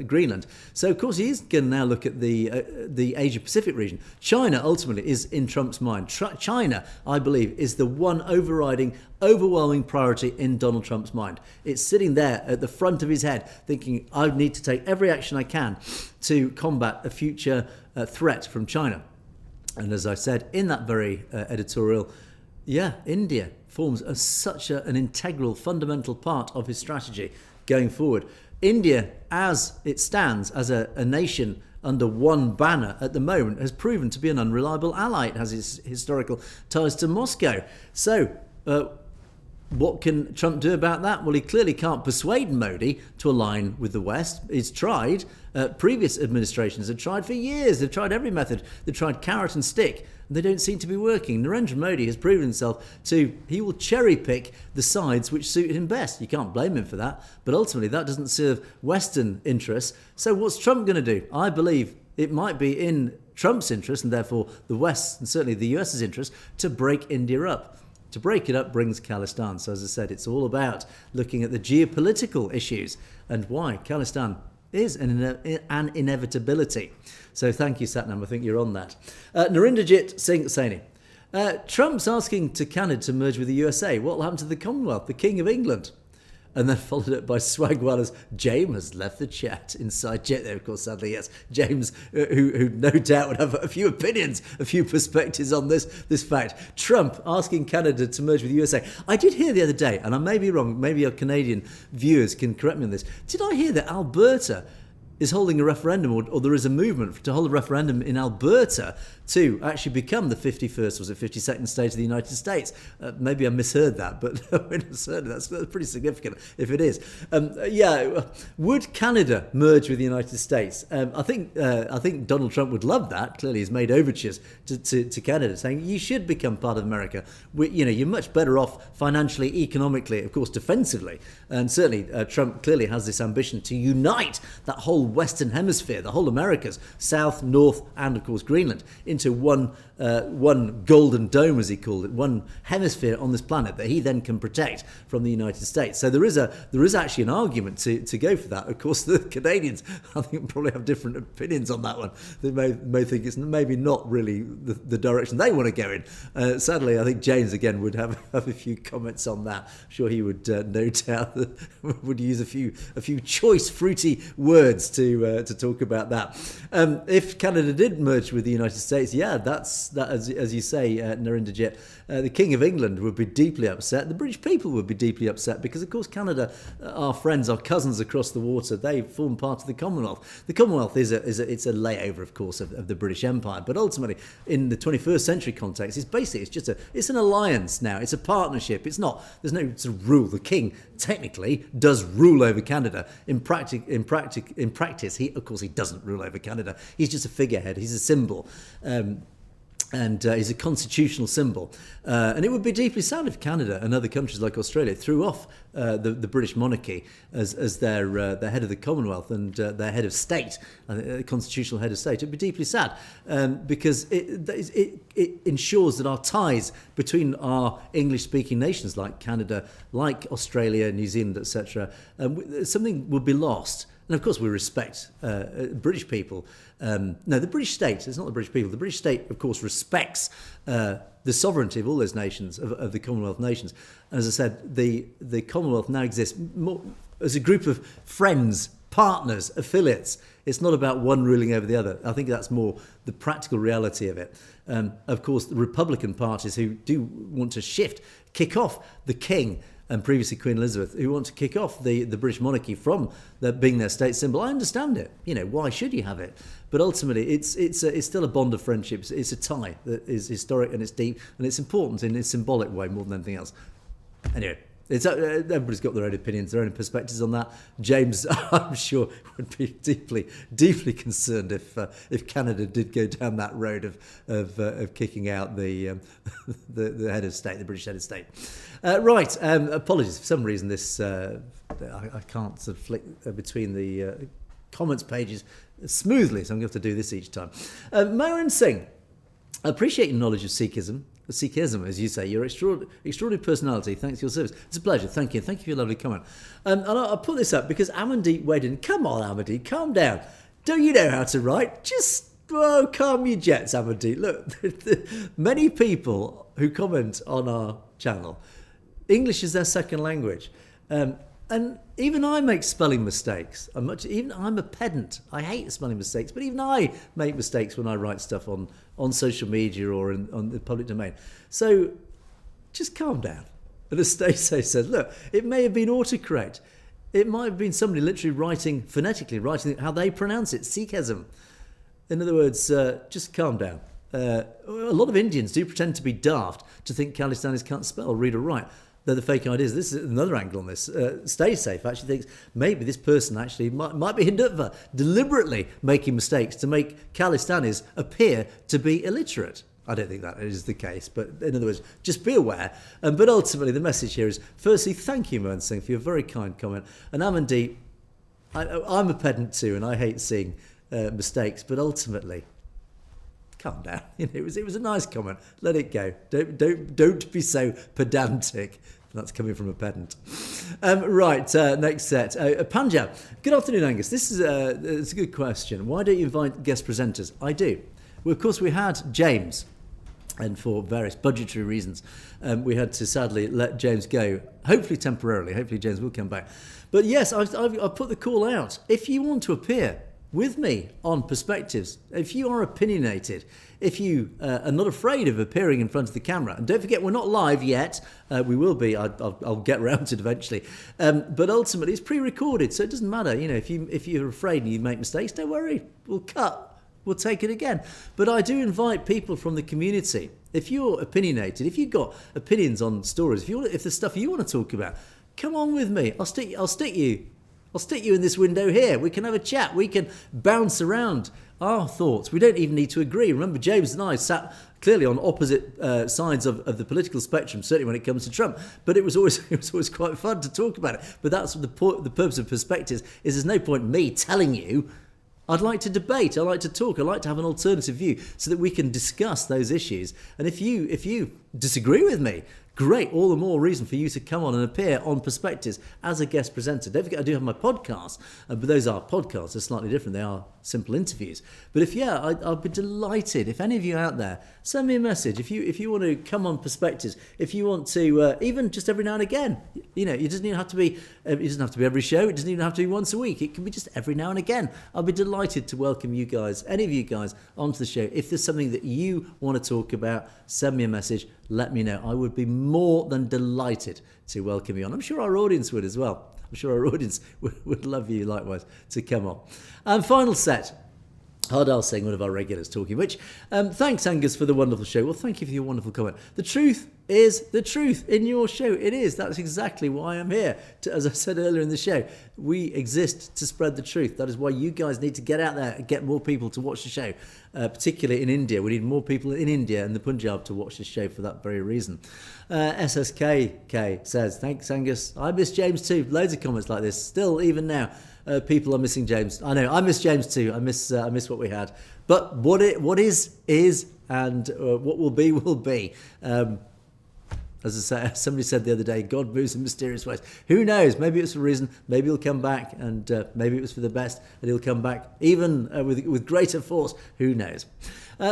Greenland. So of course he is going to now look at the Asia Pacific region. China ultimately is in Trump's mind. China, I believe, is the one overwhelming priority in Donald Trump's mind. It's sitting there at the front of his head, thinking, I need to take every action I can to combat a future threat from China. And as I said in that very editorial, yeah, India forms such an integral, fundamental part of his strategy going forward. India, as it stands as a nation under one banner at the moment, has proven to be an unreliable ally. It has its historical ties to Moscow. So what can Trump do about that? Well, he clearly can't persuade Modi to align with the West. He's tried. Previous administrations have tried for years. They've tried every method. They've tried carrot and stick. And they don't seem to be working. Narendra Modi has proven himself he will cherry pick the sides which suit him best. You can't blame him for that. But ultimately, that doesn't serve Western interests. So what's Trump going to do? I believe it might be in Trump's interest, and therefore the West, and certainly the US's interest, to break India up. To break it up brings Khalistan. So as I said, it's all about looking at the geopolitical issues and why Khalistan is an inevitability. So thank you, Satnam. I think you're on that. Narendrajit Singh Saini. Trump's asking to Canada to merge with the USA. What will happen to the Commonwealth, the King of England? And then followed up by Swagwellers. James has left the chat inside chat there, of course, sadly, yes. James, who no doubt would have a few opinions, a few perspectives on this fact. Trump asking Canada to merge with the USA. I did hear the other day, and I may be wrong, maybe our Canadian viewers can correct me on this. Did I hear that Alberta is holding a referendum, or there is a movement to hold a referendum in Alberta to actually become the 51st, was it 52nd state of the United States. Maybe I misheard that, but certainly that's pretty significant if it is. Would Canada merge with the United States? I think Donald Trump would love that. Clearly, he's made overtures to Canada, saying you should become part of America. You're much better off financially, economically, of course, defensively, and certainly Trump clearly has this ambition to unite that whole Western Hemisphere, the whole Americas, South, North, and of course Greenland, into one golden dome, as he called it, one hemisphere on this planet that he then can protect from the United States. So there is actually an argument to go for that. Of course, the Canadians, I think, probably have different opinions on that one. They may think it's maybe not really the direction they want to go in. Sadly, I think James again would have a few comments on that. I'm sure he would no doubt would use a few choice, fruity words to talk about that. If Canada did merge with the United States, as you say, Narendra, the King of England would be deeply upset. The British people would be deeply upset because, of course, Canada, our friends, our cousins across the water, they form part of the Commonwealth. The Commonwealth is a layover, of course, of the British Empire. But ultimately, in the 21st century context, it's an alliance now. It's a partnership. There's no sort of rule. The King technically does rule over Canada. In practice, he doesn't rule over Canada. He's just a figurehead. He's a symbol. And he's a constitutional symbol. And it would be deeply sad if Canada and other countries like Australia threw off the British monarchy as their head of the Commonwealth and their head of state, constitutional head of state. It would be deeply sad because it ensures that our ties between our English-speaking nations like Canada, like Australia, New Zealand, etc., something would be lost. And of course, we respect British people. The British state, it's not the British people. The British state, of course, respects the sovereignty of all those nations, of the Commonwealth nations. And as I said, the Commonwealth now exists more as a group of friends, partners, affiliates. It's not about one ruling over the other. I think that's more the practical reality of it. Of course, the Republican parties who do want to kick off the King and previously Queen Elizabeth, who want to kick off the British monarchy from being their state symbol. I understand it. Why should you have it? But ultimately, it's still a bond of friendship. It's a tie that is historic and it's deep and it's important in a symbolic way more than anything else. Anyway, everybody's got their own opinions, their own perspectives on that. James, I'm sure, would be deeply, deeply concerned if Canada did go down that road of kicking out the head of state, the British head of state. Right. Apologies for some reason. This I can't sort of flick between the comments pages smoothly, so I'm going to have to do this each time. Mohan Singh, I appreciate your knowledge of Sikhism, as you say, your extraordinary personality. Thanks for your service. It's a pleasure. Thank you. Thank you for your lovely comment. And I'll put this up because Amandeep weighed in. Come on, Amandeep, calm down. Don't you know how to write? Just calm your jets, Amandeep. Look, many people who comment on our channel, English is their second language. And even I make spelling mistakes. I'm a pedant. I hate spelling mistakes, but even I make mistakes when I write stuff on social media or on the public domain. So just calm down. And as Stacey says, look, it may have been autocorrect. It might have been somebody literally phonetically writing how they pronounce it, Sikhism. In other words, just calm down. A lot of Indians do pretend to be daft to think Khalistanis can't spell, read or write. They're the fake ideas. This is another angle on this. Stay Safe actually thinks maybe this person actually might be Hindutva, deliberately making mistakes to make Khalistanis appear to be illiterate. I don't think that is the case, but in other words, just be aware. But ultimately, the message here is, firstly, thank you, Mohan Singh, for your very kind comment. And Amandeep, I'm a pedant too, and I hate seeing mistakes, but ultimately, calm down. It was a nice comment. Let it go. Don't be so pedantic. That's coming from a pedant. Right, next set. Punjab. Good afternoon, Angus. This is it's a good question. Why don't you invite guest presenters? I do. Well, of course, we had James, and for various budgetary reasons, we had to sadly let James go. Hopefully temporarily. Hopefully James will come back. But yes, I've put the call out. If you want to appear with me on Perspectives. If you are opinionated, if you are not afraid of appearing in front of the camera, and don't forget, we're not live yet. We will be. I'll get around to it eventually. But ultimately, it's pre-recorded, so it doesn't matter. You know, if you're afraid and you make mistakes, don't worry. We'll cut. We'll take it again. But I do invite people from the community. If you're opinionated, if you've got opinions on stories, if there's stuff you want to talk about, come on with me. I'll stick you in this window here. We can have a chat. We can bounce around our thoughts. We don't even need to agree. Remember, James and I sat clearly on opposite sides of the political spectrum, certainly when it comes to Trump. But it was always quite fun to talk about it. But that's the purpose of Perspectives. Is there's no point me telling you. I'd like to debate. I like to talk. I like to have an alternative view so that we can discuss those issues. And if you disagree with me, great. All the more reason for you to come on and appear on Perspectives as a guest presenter. Don't forget, I do have my podcast, but those are podcasts. They're slightly different. They are simple interviews. But I'll be delighted if any of you out there send me a message. If you want to come on Perspectives, if you want to even just every now and again, you know, it doesn't even have to be. It doesn't have to be every show. It doesn't even have to be once a week. It can be just every now and again. I'll be delighted to welcome you guys, any of you guys, onto the show. If there's something that you want to talk about, send me a message. Let me know. I would be more than delighted to welcome you on. I'm sure our audience would as well. I'm sure our audience would love you likewise to come on. And final set. Hardal Singh, one of our regulars, talking, which thanks, Angus, for the wonderful show. Well, thank you for your wonderful comment. The truth is the truth in your show. It is. That's exactly why I'm here. As I said earlier in the show, we exist to spread the truth. That is why you guys need to get out there and get more people to watch the show, particularly in India. We need more people in India and the Punjab to watch the show for that very reason. SSKK says, thanks, Angus. I miss James too. Loads of comments like this. Still, even now, people are missing James. I know. I miss James too. I miss what we had. But what is, and what will be, will be. As I say, somebody said the other day, God moves in mysterious ways. Who knows? Maybe it's for a reason. Maybe he'll come back, and maybe it was for the best, and he'll come back even with greater force. Who knows?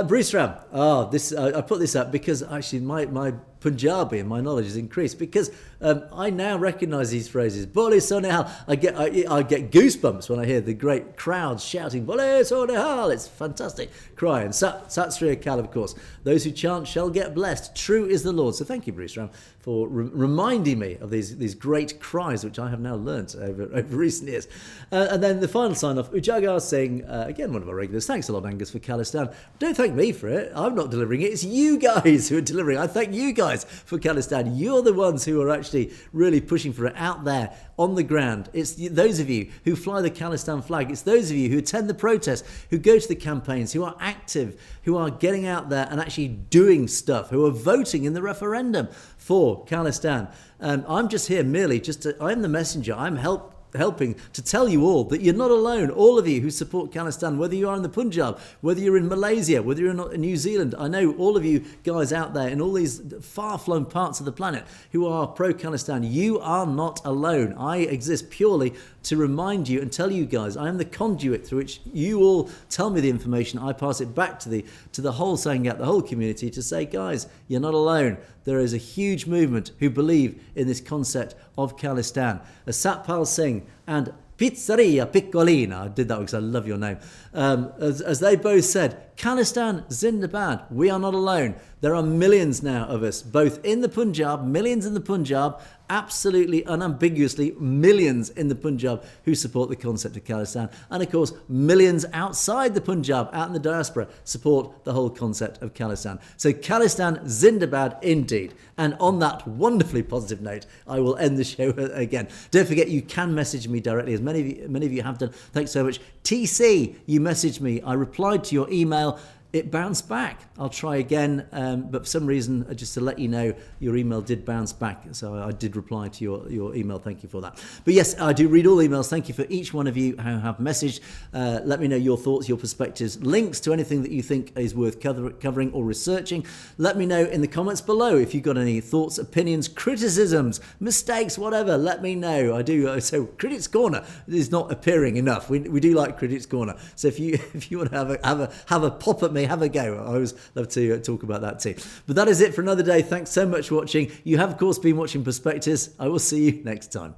Bruce Ram. I put this up because actually my Punjabi and my knowledge has increased because I now recognise these phrases. Bole Sonehal. I get goosebumps when I hear the great crowds shouting Bole Sonehal. It's fantastic cry. And Sat Sri Akal, of course. Those who chant shall get blessed. True is the Lord. So thank you, Bruce Ram, for reminding me of these great cries, which I have now learnt over recent years. And then the final sign-off, Ujagar Singh, again, one of our regulars. Thanks a lot, Angus, for Khalistan. Don't thank me for it. I'm not delivering it. It's you guys who are delivering. I thank you guys for Khalistan. You're the ones who are actually really pushing for it out there on the ground. It's those of you who fly the Khalistan flag. It's those of you who attend the protests, who go to the campaigns, who are active, who are getting out there and actually doing stuff, who are voting in the referendum for Khalistan. I'm just here merely I'm the messenger. I'm helping to tell you all that you're not alone. All of you who support Khalistan, whether you are in the Punjab, whether you're in Malaysia, whether you're in New Zealand. I know all of you guys out there in all these far-flung parts of the planet who are pro-Khalistan. You are not alone. I exist purely to remind you and tell you guys I am the conduit through which you all tell me the information. I pass it back to the whole saying out the whole community to say, guys, you're not alone. There is a huge movement who believe in this concept of Khalistan. Satpal Singh and Pizzeria Piccolina, I did that because I love your name, as they both said, Khalistan Zindabad, we are not alone. There are millions now of us, both in the Punjab, millions in the Punjab, absolutely unambiguously millions in the Punjab who support the concept of Khalistan. And of course, millions outside the Punjab, out in the diaspora, support the whole concept of Khalistan. So Khalistan Zindabad indeed. And on that wonderfully positive note, I will end the show again. Don't forget, you can message me directly, as many of you have done. Thanks so much. TC, you messaged me. I replied to your email. It bounced back. I'll try again, but for some reason, just to let you know, your email did bounce back. So I did reply to your email. Thank you for that. But yes, I do read all emails. Thank you for each one of you who have messaged. Let me know your thoughts, your perspectives, links to anything that you think is worth covering or researching. Let me know in the comments below if you've got any thoughts, opinions, criticisms, mistakes, whatever. Let me know. I do. So Critics Corner is not appearing enough. We do like Critics Corner. So if you want to have a pop at me, have a go. I always love to talk about that too. But that is it for another day. Thanks so much for watching. You have, of course, been watching Perspectives. I will see you next time.